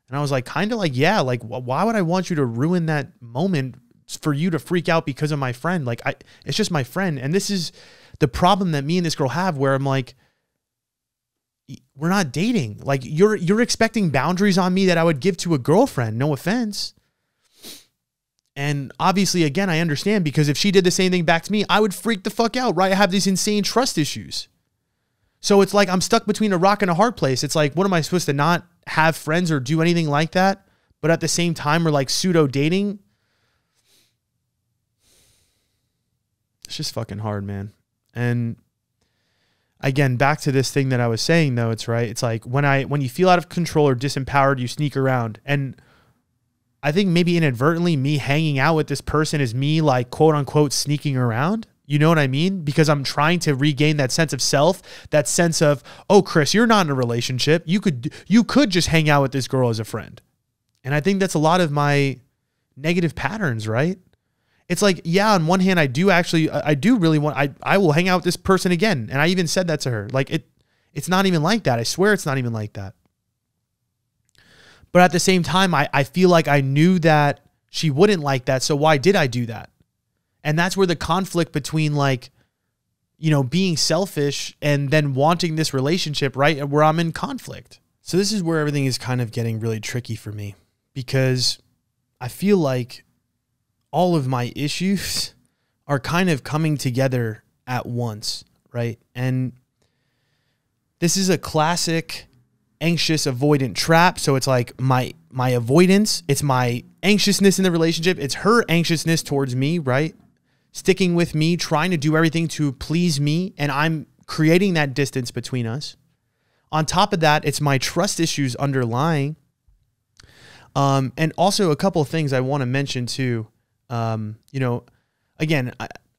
And I was like, kind of like, yeah, like, why would I want you to ruin that moment for you to freak out because of my friend? Like, it's just my friend. And this is the problem that me and this girl have, where I'm like, we're not dating. Like, you're expecting boundaries on me that I would give to a girlfriend. No offense. And obviously, again, I understand, because if she did the same thing back to me, I would freak the fuck out, right? I have these insane trust issues. So it's like I'm stuck between a rock and a hard place. It's like, what am I supposed to not have friends or do anything like that? But at the same time, we're like pseudo dating. It's just fucking hard, man. And again, back to this thing that I was saying, though, it's right. It's like when you feel out of control or disempowered, you sneak around. And I think maybe inadvertently me hanging out with this person is me, like, quote unquote, sneaking around. You know what I mean? Because I'm trying to regain that sense of self, that sense of, oh, Chris, you're not in a relationship. You could just hang out with this girl as a friend. And I think that's a lot of my negative patterns, right? It's like, yeah, on one hand, I do really want, I will hang out with this person again. And I even said that to her. Like, it's not even like that. I swear it's not even like that. But at the same time, I feel like I knew that she wouldn't like that. So why did I do that? And that's where the conflict between, like, you know, being selfish and then wanting this relationship, right? Where I'm in conflict. So this is where everything is kind of getting really tricky for me, because I feel like all of my issues are kind of coming together at once, right? And this is a classic anxious avoidant trap. So it's like my avoidance, it's my anxiousness in the relationship, it's her anxiousness towards me, right? Sticking with me, trying to do everything to please me, and I'm creating that distance between us. On top of that, it's my trust issues underlying. And also a couple of things I want to mention too. Again,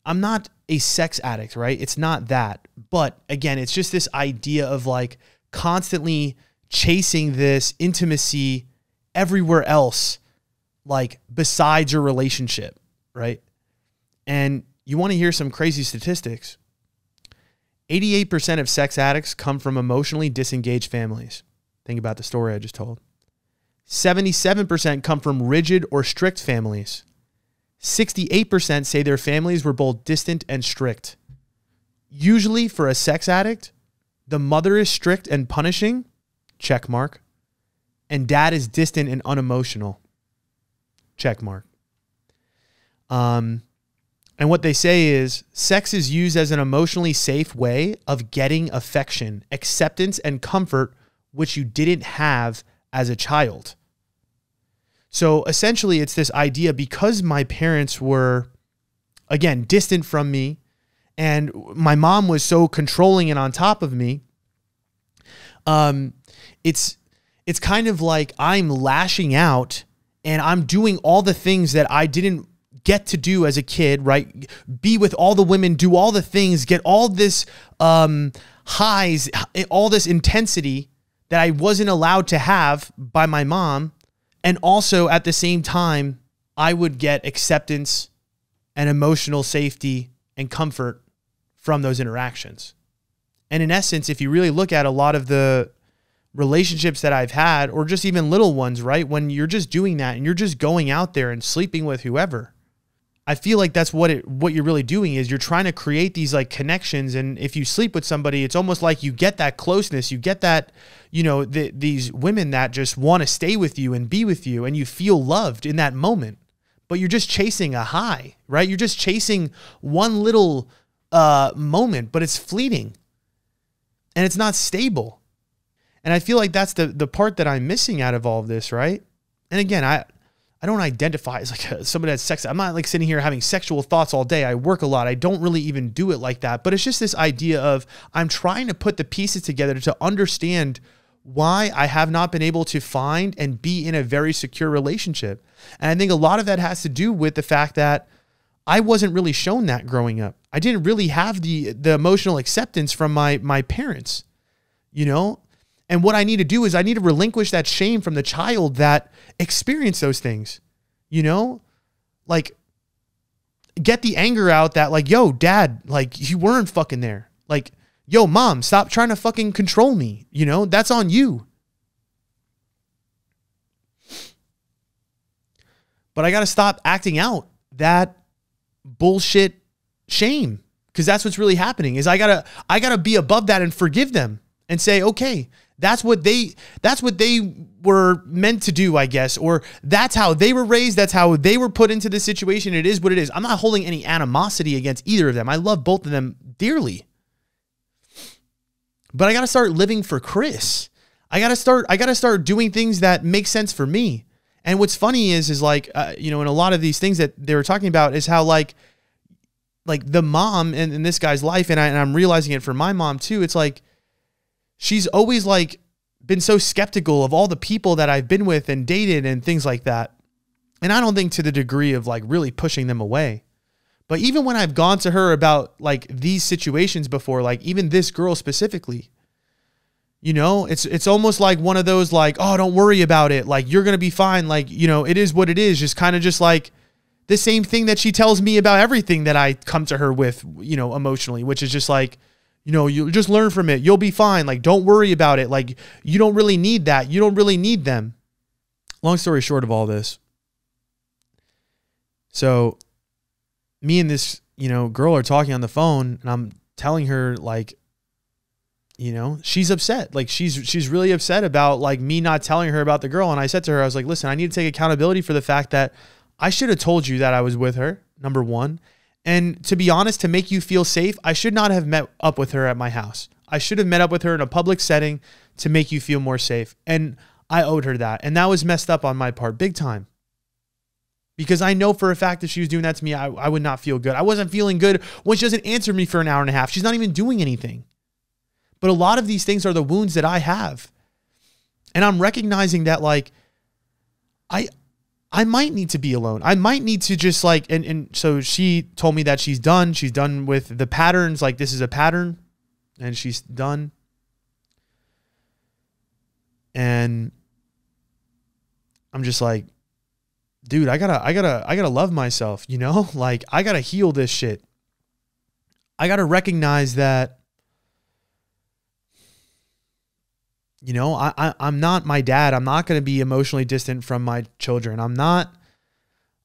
I'm not a sex addict, right? It's not that. But again, it's just this idea of like constantly chasing this intimacy everywhere else, like besides your relationship, right? And you want to hear some crazy statistics. 88% of sex addicts come from emotionally disengaged families. Think about the story I just told. 77% come from rigid or strict families. 68% say their families were both distant and strict. Usually for a sex addict, the mother is strict and punishing, check mark, and dad is distant and unemotional, check mark. And what they say is sex is used as an emotionally safe way of getting affection, acceptance, and comfort, which you didn't have as a child. So essentially it's this idea, because my parents were, again, distant from me, and my mom was so controlling and on top of me, it's kind of like I'm lashing out and I'm doing all the things that I didn't get to do as a kid, right? Be with all the women, do all the things, get all this highs, all this intensity that I wasn't allowed to have by my mom. And also at the same time, I would get acceptance and emotional safety and comfort from those interactions. And in essence, if you really look at a lot of the relationships that I've had, or just even little ones, right? When you're just doing that and you're just going out there and sleeping with whoever, I feel like that's what you're really doing is you're trying to create these like connections. And if you sleep with somebody, it's almost like you get that closeness, you get that, these women that just want to stay with you and be with you, and you feel loved in that moment, but you're just chasing a high, right? You're just chasing one little moment, but it's fleeting and it's not stable. And I feel like that's the part that I'm missing out of all of this, right? And again, I don't identify as like somebody that's sex. I'm not like sitting here having sexual thoughts all day. I work a lot. I don't really even do it like that. But it's just this idea of I'm trying to put the pieces together to understand why I have not been able to find and be in a very secure relationship. And I think a lot of that has to do with the fact that I wasn't really shown that growing up. I didn't really have the emotional acceptance from my parents, And what I need to do is I need to relinquish that shame from the child that experienced those things, like get the anger out that like, yo, dad, like you weren't fucking there. Like, yo, mom, stop trying to fucking control me. That's on you. But I got to stop acting out that bullshit shame, because that's what's really happening is I gotta be above that and forgive them and say, okay, that's what they were meant to do, I guess, or that's how they were raised. That's how they were put into this situation. It is what it is. I'm not holding any animosity against either of them. I love both of them dearly, but I got to start living for Chris. I got to start doing things that make sense for me. And what's funny is like, in a lot of these things that they were talking about is how like the mom in this guy's life. And I'm realizing it for my mom too. It's like, she's always like been so skeptical of all the people that I've been with and dated and things like that. And I don't think to the degree of like really pushing them away. But even when I've gone to her about like these situations before, like even this girl specifically, it's almost like one of those like, oh, don't worry about it. Like you're going to be fine. Like, it is what it is. Just kind of just like the same thing that she tells me about everything that I come to her with, emotionally, which is just like, you just learn from it. You'll be fine. Like, don't worry about it. Like, you don't really need that. You don't really need them. Long story short of all this. So me and this, girl are talking on the phone, and I'm telling her like, she's upset. Like she's really upset about like me not telling her about the girl. And I said to her, I was like, listen, I need to take accountability for the fact that I should have told you that I was with her, number one. And to be honest, to make you feel safe, I should not have met up with her at my house. I should have met up with her in a public setting to make you feel more safe. And I owed her that. And that was messed up on my part, big time. Because I know for a fact if she was doing that to me, I would not feel good. I wasn't feeling good when she doesn't answer me for an hour and a half. She's not even doing anything. But a lot of these things are the wounds that I have. And I'm recognizing that like, I might need to be alone. I might need to just like, and so she told me that she's done with the patterns. Like, this is a pattern and she's done. And I'm just like, dude, I gotta love myself, you know? Like, I gotta heal this shit. I gotta recognize that, you know, I'm not my dad. I'm not going to be emotionally distant from my children. I'm not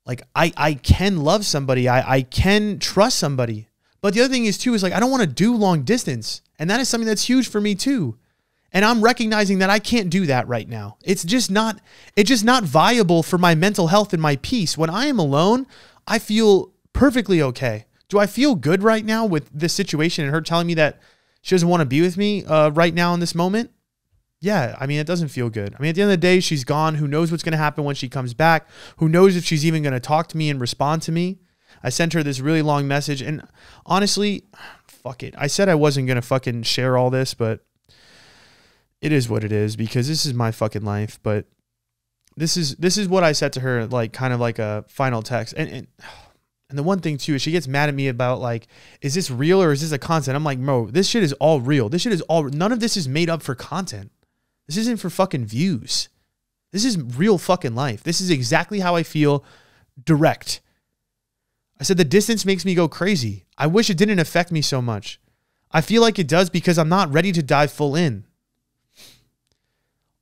like, I can love somebody. I can trust somebody. But the other thing is too, is like, I don't want to do long distance. And that is something that's huge for me too. And I'm recognizing that I can't do that right now. It's just not viable for my mental health and my peace. When I am alone, I feel perfectly okay. Do I feel good right now with this situation and her telling me that she doesn't want to be with me right now in this moment? Yeah, I mean, it doesn't feel good. I mean, at the end of the day, she's gone. Who knows what's going to happen when she comes back? Who knows if she's even going to talk to me and respond to me? I sent her this really long message, and honestly, fuck it. I said I wasn't going to fucking share all this, but it is what it is, because this is my fucking life. But this is what I said to her, like, kind of like a final text. And the one thing too is she gets mad at me about, like, is this real or is this a content? I'm like, bro, this shit is all real. This shit is all, none of this is made up for content. This isn't for fucking views. This is real fucking life. This is exactly how I feel, direct. I said the distance makes me go crazy. I wish it didn't affect me so much. I feel like it does because I'm not ready to dive full in.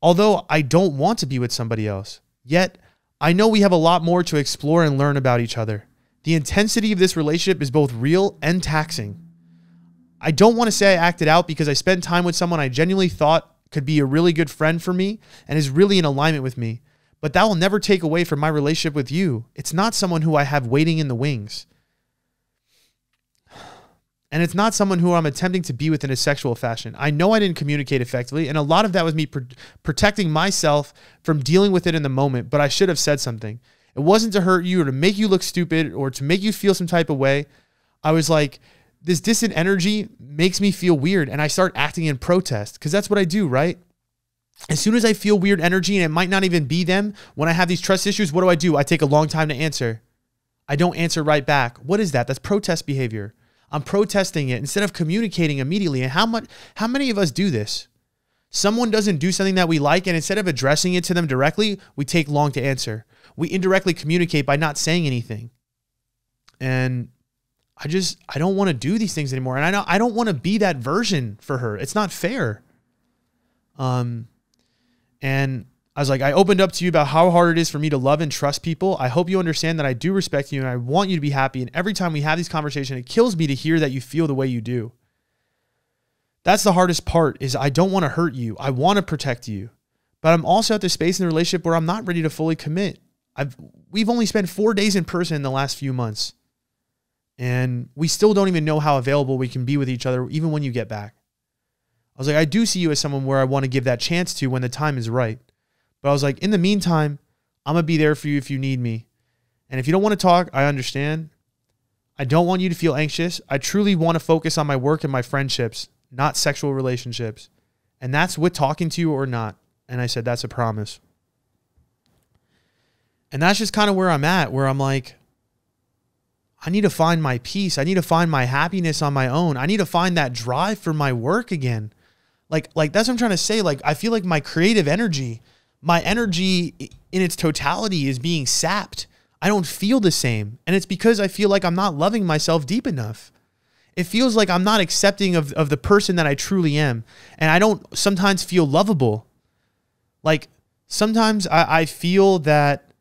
Although I don't want to be with somebody else, yet I know we have a lot more to explore and learn about each other. The intensity of this relationship is both real and taxing. I don't want to say I acted out because I spent time with someone I genuinely thought could be a really good friend for me and is really in alignment with me. But that will never take away from my relationship with you. It's not someone who I have waiting in the wings. And it's not someone who I'm attempting to be with in a sexual fashion. I know I didn't communicate effectively, and a lot of that was me protecting myself from dealing with it in the moment, but I should have said something. It wasn't to hurt you or to make you look stupid or to make you feel some type of way. I was like, this distant energy makes me feel weird, and I start acting in protest because that's what I do, right? As soon as I feel weird energy, and it might not even be them, when I have these trust issues, what do? I take a long time to answer. I don't answer right back. What is that? That's protest behavior. I'm protesting it instead of communicating immediately. And how many of us do this? Someone doesn't do something that we like, and instead of addressing it to them directly, we take long to answer. We indirectly communicate by not saying anything. And I don't want to do these things anymore. And I don't want to be that version for her. It's not fair. And I was like, I opened up to you about how hard it is for me to love and trust people. I hope you understand that I do respect you and I want you to be happy. And every time we have these conversations, it kills me to hear that you feel the way you do. That's the hardest part, is I don't want to hurt you. I want to protect you. But I'm also at the space in the relationship where I'm not ready to fully commit. We've only spent 4 days in person in the last few months. And we still don't even know how available we can be with each other, even when you get back. I was like, I do see you as someone where I want to give that chance to when the time is right. But I was like, in the meantime, I'm going to be there for you if you need me. And if you don't want to talk, I understand. I don't want you to feel anxious. I truly want to focus on my work and my friendships, not sexual relationships. And that's with talking to you or not. And I said, that's a promise. And that's just kind of where I'm at, where I'm like, I need to find my peace. I need to find my happiness on my own. I need to find that drive for my work again. Like that's what I'm trying to say. Like, I feel like my creative energy, my energy in its totality is being sapped. I don't feel the same. And it's because I feel like I'm not loving myself deep enough. It feels like I'm not accepting of the person that I truly am. And I don't sometimes feel lovable. Like, sometimes I feel that,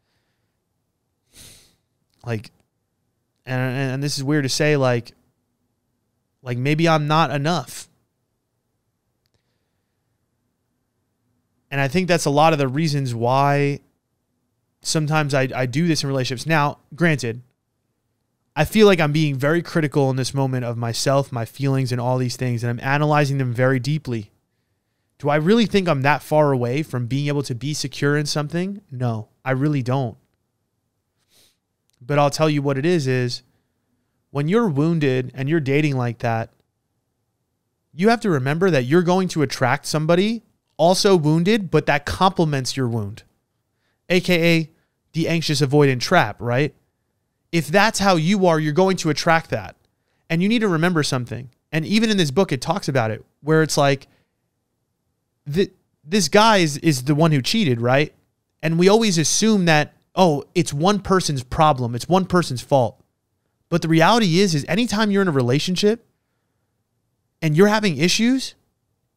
like, and this is weird to say, like maybe I'm not enough. And I think that's a lot of the reasons why sometimes I do this in relationships. Now, granted, I feel like I'm being very critical in this moment of myself, my feelings, and all these things, and I'm analyzing them very deeply. Do I really think I'm that far away from being able to be secure in something? No, I really don't. But I'll tell you what it is when you're wounded and you're dating like that, you have to remember that you're going to attract somebody also wounded, but that complements your wound. AKA the anxious avoidant trap, right? If that's how you are, you're going to attract that. And you need to remember something. And even in this book, it talks about it, where it's like, this guy is the one who cheated, right? And we always assume that, oh, it's one person's problem. It's one person's fault. But the reality is anytime you're in a relationship and you're having issues,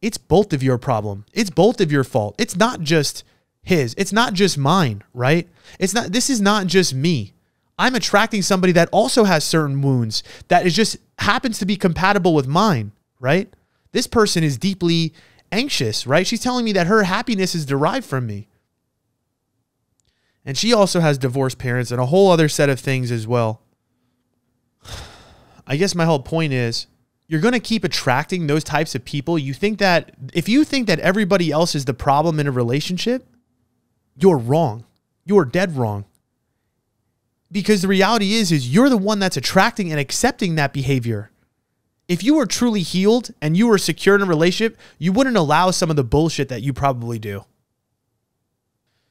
it's both of your problem. It's both of your fault. It's not just his. It's not just mine, right? This is not just me. I'm attracting somebody that also has certain wounds that is just happens to be compatible with mine, right? This person is deeply anxious, right? She's telling me that her happiness is derived from me. And she also has divorced parents and a whole other set of things as well. I guess my whole point is you're going to keep attracting those types of people. You think that if you think that everybody else is the problem in a relationship, you're wrong. You're dead wrong. Because the reality is you're the one that's attracting and accepting that behavior. If you were truly healed and you were secure in a relationship, you wouldn't allow some of the bullshit that you probably do.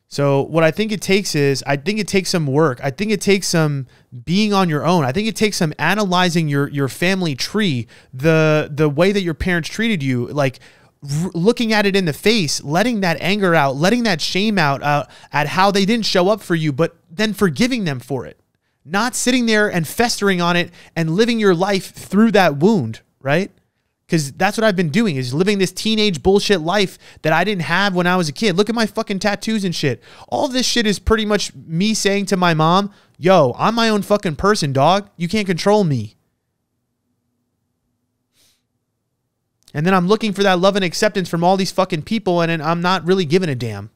So what I think it takes is, I think it takes some work. I think it takes some being on your own. I think it takes some analyzing your family tree, the way that your parents treated you, like looking at it in the face, letting that anger out, letting that shame out at how they didn't show up for you, but then forgiving them for it. Not sitting there and festering on it and living your life through that wound, right? Because that's what I've been doing, is living this teenage bullshit life that I didn't have when I was a kid. Look at my fucking tattoos and shit. All this shit is pretty much me saying to my mom, yo, I'm my own fucking person, dog. You can't control me. And then I'm looking for that love and acceptance from all these fucking people, and I'm not really giving a damn.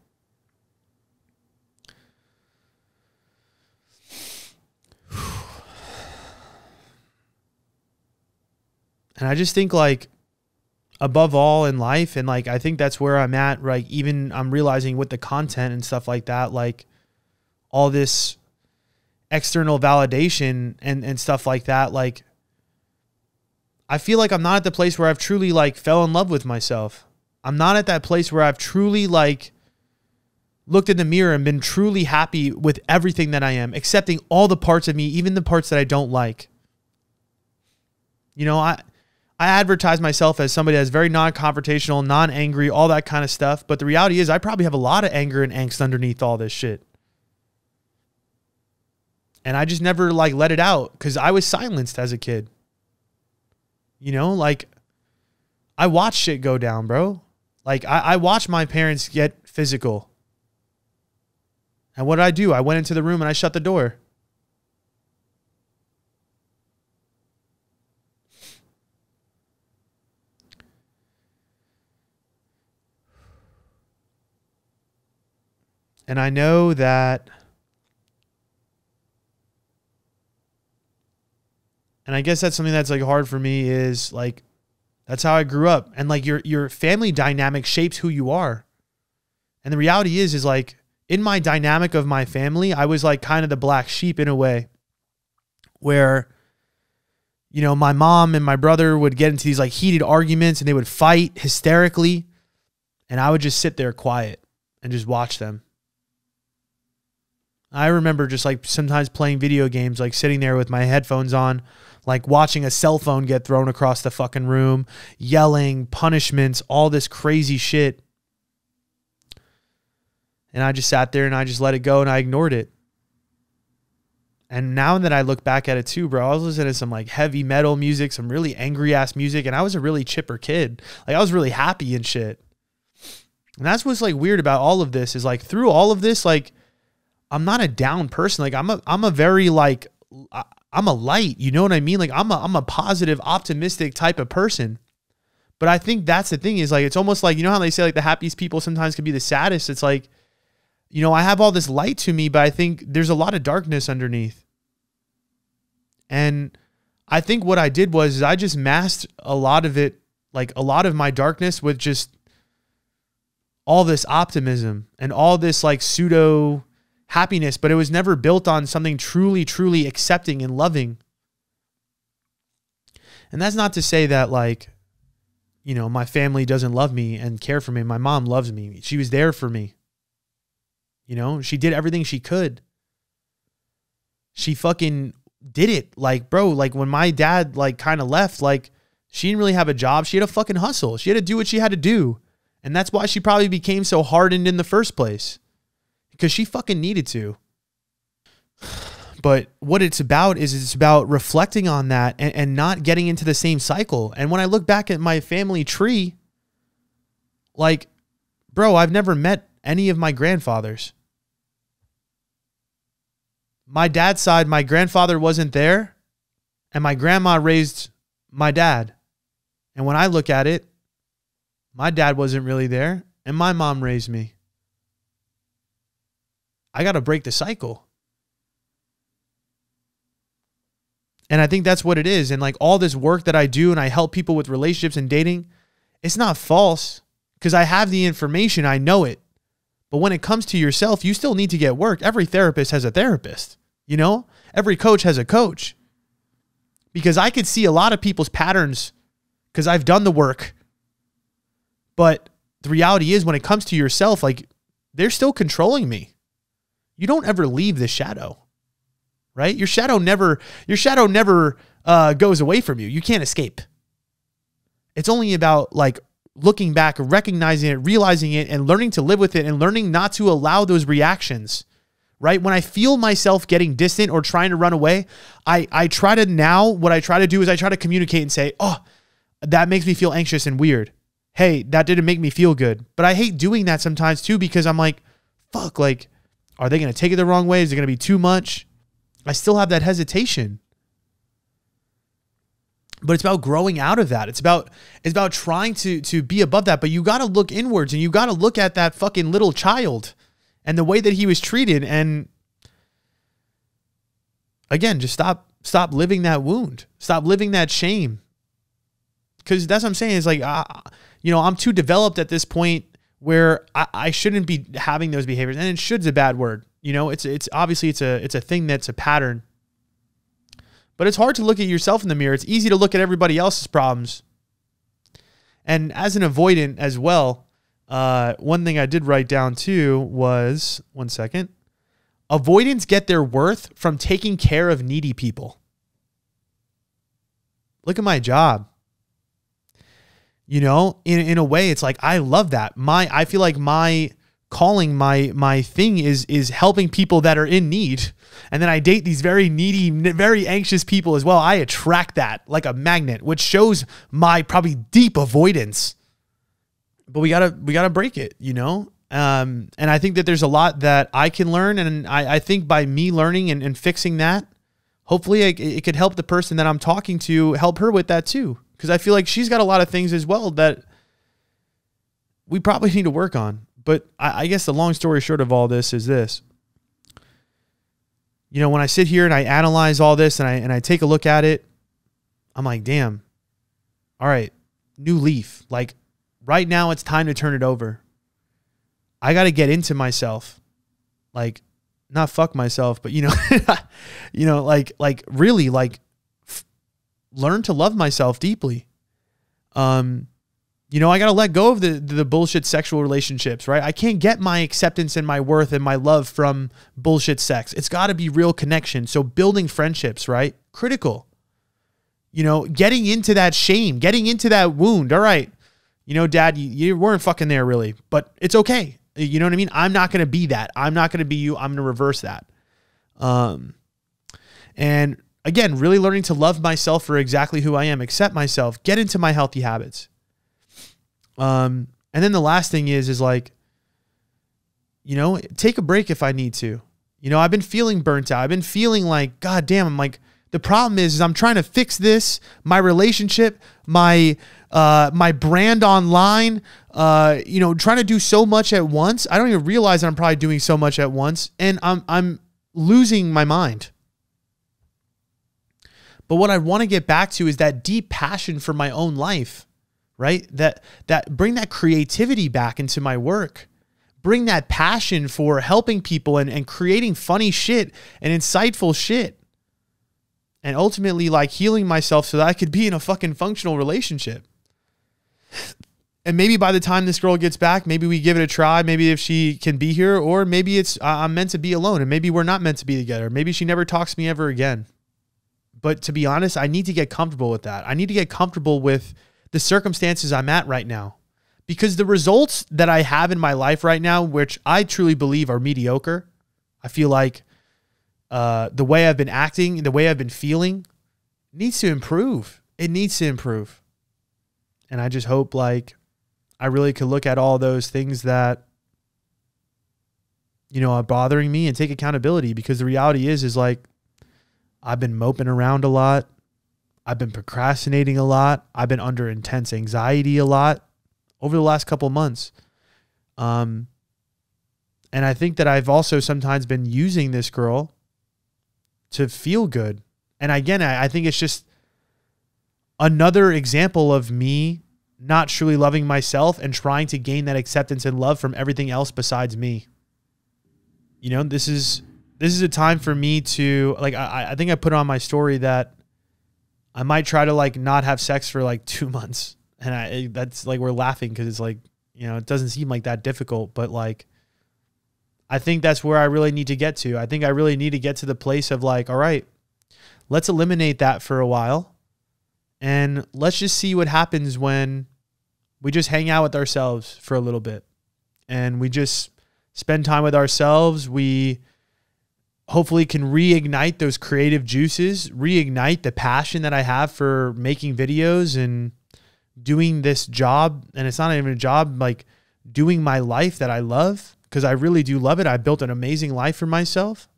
And I just think, like, above all in life, and like, I think that's where I'm at, like, even I'm realizing with the content and stuff like that, like all this external validation and stuff like that, like, I feel like I'm not at the place where I've truly like fell in love with myself. I'm not at that place where I've truly like looked in the mirror and been truly happy with everything that I am, accepting all the parts of me, even the parts that I don't like. You know, I advertise myself as somebody that's very non-confrontational, non-angry, all that kind of stuff. But the reality is I probably have a lot of anger and angst underneath all this shit. And I just never like let it out because I was silenced as a kid. You know, like I watched shit go down, bro. Like I watched my parents get physical. And what did I do? I went into the room and I shut the door. And I know that, and I guess that's something that's like hard for me, is like, that's how I grew up. And like your family dynamic shapes who you are. And the reality is like in my dynamic of my family, I was like kind of the black sheep in a way where, you know, my mom and my brother would get into these like heated arguments and they would fight hysterically. And I would just sit there quiet and just watch them. I remember just like sometimes playing video games, like sitting there with my headphones on, like watching a cell phone get thrown across the fucking room, yelling, punishments, all this crazy shit. And I just sat there and I just let it go and I ignored it. And now that I look back at it too, bro, I was listening to some like heavy metal music, some really angry ass music. And I was a really chipper kid. Like I was really happy and shit. And that's what's like weird about all of this is like through all of this, like, I'm not a down person. Like I'm a very like, I'm a light, you know what I mean? Like I'm a positive, optimistic type of person. But I think that's the thing is like, it's almost like, you know how they say like the happiest people sometimes can be the saddest. It's like, you know, I have all this light to me, but I think there's a lot of darkness underneath. And I think what I did was I just masked a lot of it, like a lot of my darkness with just all this optimism and all this like pseudo happiness, but it was never built on something truly, truly accepting and loving. And that's not to say that like, you know, my family doesn't love me and care for me. My mom loves me. She was there for me. You know, she did everything she could. She fucking did it. Like, bro, like when my dad like kind of left, like she didn't really have a job. She had to fucking hustle. She had to do what she had to do. And that's why she probably became so hardened in the first place, because she fucking needed to. But what it's about is it's about reflecting on that and not getting into the same cycle. And when I look back at my family tree, like, bro, I've never met any of my grandfathers. My dad's side, my grandfather wasn't there, and my grandma raised my dad. And when I look at it, my dad wasn't really there, and my mom raised me. I got to break the cycle. And I think that's what it is. And like all this work that I do and I help people with relationships and dating, it's not false because I have the information. I know it. But when it comes to yourself, you still need to get work. Every therapist has a therapist, you know? Every coach has a coach. Because I could see a lot of people's patterns because I've done the work. But the reality is when it comes to yourself, like they're still controlling me. You don't ever leave the shadow. Right? Your shadow never goes away from you. You can't escape. It's only about like looking back, recognizing it, realizing it, and learning to live with it and learning not to allow those reactions. Right? When I feel myself getting distant or trying to run away, I try to now, what I try to do is I try to communicate and say, oh, that makes me feel anxious and weird. Hey, that didn't make me feel good. But I hate doing that sometimes too, because I'm like, fuck, like, are they going to take it the wrong way? Is it going to be too much? I still have that hesitation. But it's about growing out of that. It's about trying to be above that. But you got to look inwards and you got to look at that fucking little child and the way that he was treated. And again, just stop living that wound. Stop living that shame. Because that's what I'm saying is like, you know, I'm too developed at this point where I shouldn't be having those behaviors. And it should's a bad word. You know, it's obviously it's a thing that's a pattern, but it's hard to look at yourself in the mirror. It's easy to look at everybody else's problems. And as an avoidant as well, one thing I did write down too was, one second, avoidants get their worth from taking care of needy people. Look at my job. You know, in a way, it's like, I love that. I feel like my calling, my thing is helping people that are in need. And then I date these very needy, very anxious people as well. I attract that like a magnet, which shows my probably deep avoidance. But we gotta break it, you know? And I think that there's a lot that I can learn. And I think by me learning and fixing that, hopefully it could help the person that I'm talking to, help her with that too. Because I feel like she's got a lot of things as well that we probably need to work on. But I guess the long story short of all this is this. You know, when I sit here and I analyze all this and I take a look at it, I'm like, damn, all right, new leaf. Like right now it's time to turn it over. I got to get into myself. Like not fuck myself, but you know, like really like learn to love myself deeply. You know, I got to let go of the bullshit sexual relationships, right? I can't get my acceptance and my worth and my love from bullshit sex. It's got to be real connection. So building friendships, right? Critical. You know, getting into that shame, getting into that wound. All right. You know, Dad, you weren't fucking there really, but it's okay. You know what I mean? I'm not going to be that. I'm not going to be you. I'm going to reverse that. And again, really learning to love myself for exactly who I am, accept myself, get into my healthy habits. And then the last thing is like, you know, take a break if I need to. You know, I've been feeling burnt out. I've been feeling like, God damn, I'm like, the problem is I'm trying to fix this, my relationship, my brand online, you know, trying to do so much at once. I don't even realize that I'm probably doing so much at once and I'm losing my mind. But what I want to get back to is that deep passion for my own life. Right? That bring that creativity back into my work. Bring that passion for helping people and creating funny shit and insightful shit. And ultimately like healing myself so that I could be in a fucking functional relationship. And maybe by the time this girl gets back, maybe we give it a try. Maybe if she can be here, or maybe it's I'm meant to be alone, and maybe we're not meant to be together. Maybe she never talks to me ever again. But to be honest, I need to get comfortable with that. I need to get comfortable with the circumstances I'm at right now, because the results that I have in my life right now, which I truly believe are mediocre, I feel like the way I've been acting, the way I've been feeling needs to improve. It needs to improve. And I just hope like I really could look at all those things that, you know, are bothering me and take accountability, because the reality is like, I've been moping around a lot. I've been procrastinating a lot. I've been under intense anxiety a lot over the last couple months. And I think that I've also sometimes been using this girl to feel good. And again, I think it's just another example of me not truly loving myself and trying to gain that acceptance and love from everything else besides me. You know, this is a time for me to, like, I think I put on my story that I might try to like not have sex for like 2 months. And that's like, we're laughing because it's like, you know, it doesn't seem like that difficult, but like, I think that's where I really need to get to. I think I really need to get to the place of like, all right, let's eliminate that for a while. And let's just see what happens when we just hang out with ourselves for a little bit and we just spend time with ourselves. We hopefully can reignite those creative juices, reignite the passion that I have for making videos and doing this job. And it's not even a job, like doing my life that I love, because I really do love it. I built an amazing life for myself.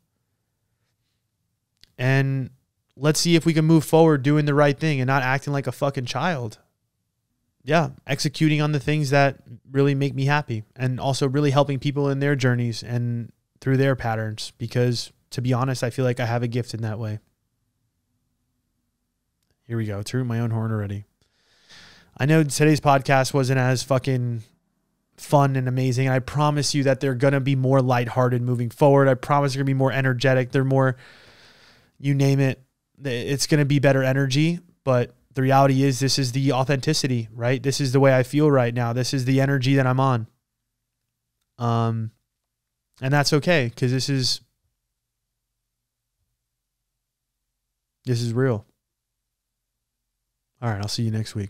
And let's see if we can move forward doing the right thing and not acting like a fucking child. Yeah, executing on the things that really make me happy, and also really helping people in their journeys and through their patterns, because to be honest, I feel like I have a gift in that way. Here we go. Tooting my own horn already. I know today's podcast wasn't as fucking fun and amazing. I promise you that they're going to be more lighthearted moving forward. I promise they're going to be more energetic. They're more, you name it. It's going to be better energy, but the reality is this is the authenticity, right? This is the way I feel right now. This is the energy that I'm on. And that's okay, because this is real. All right, I'll see you next week.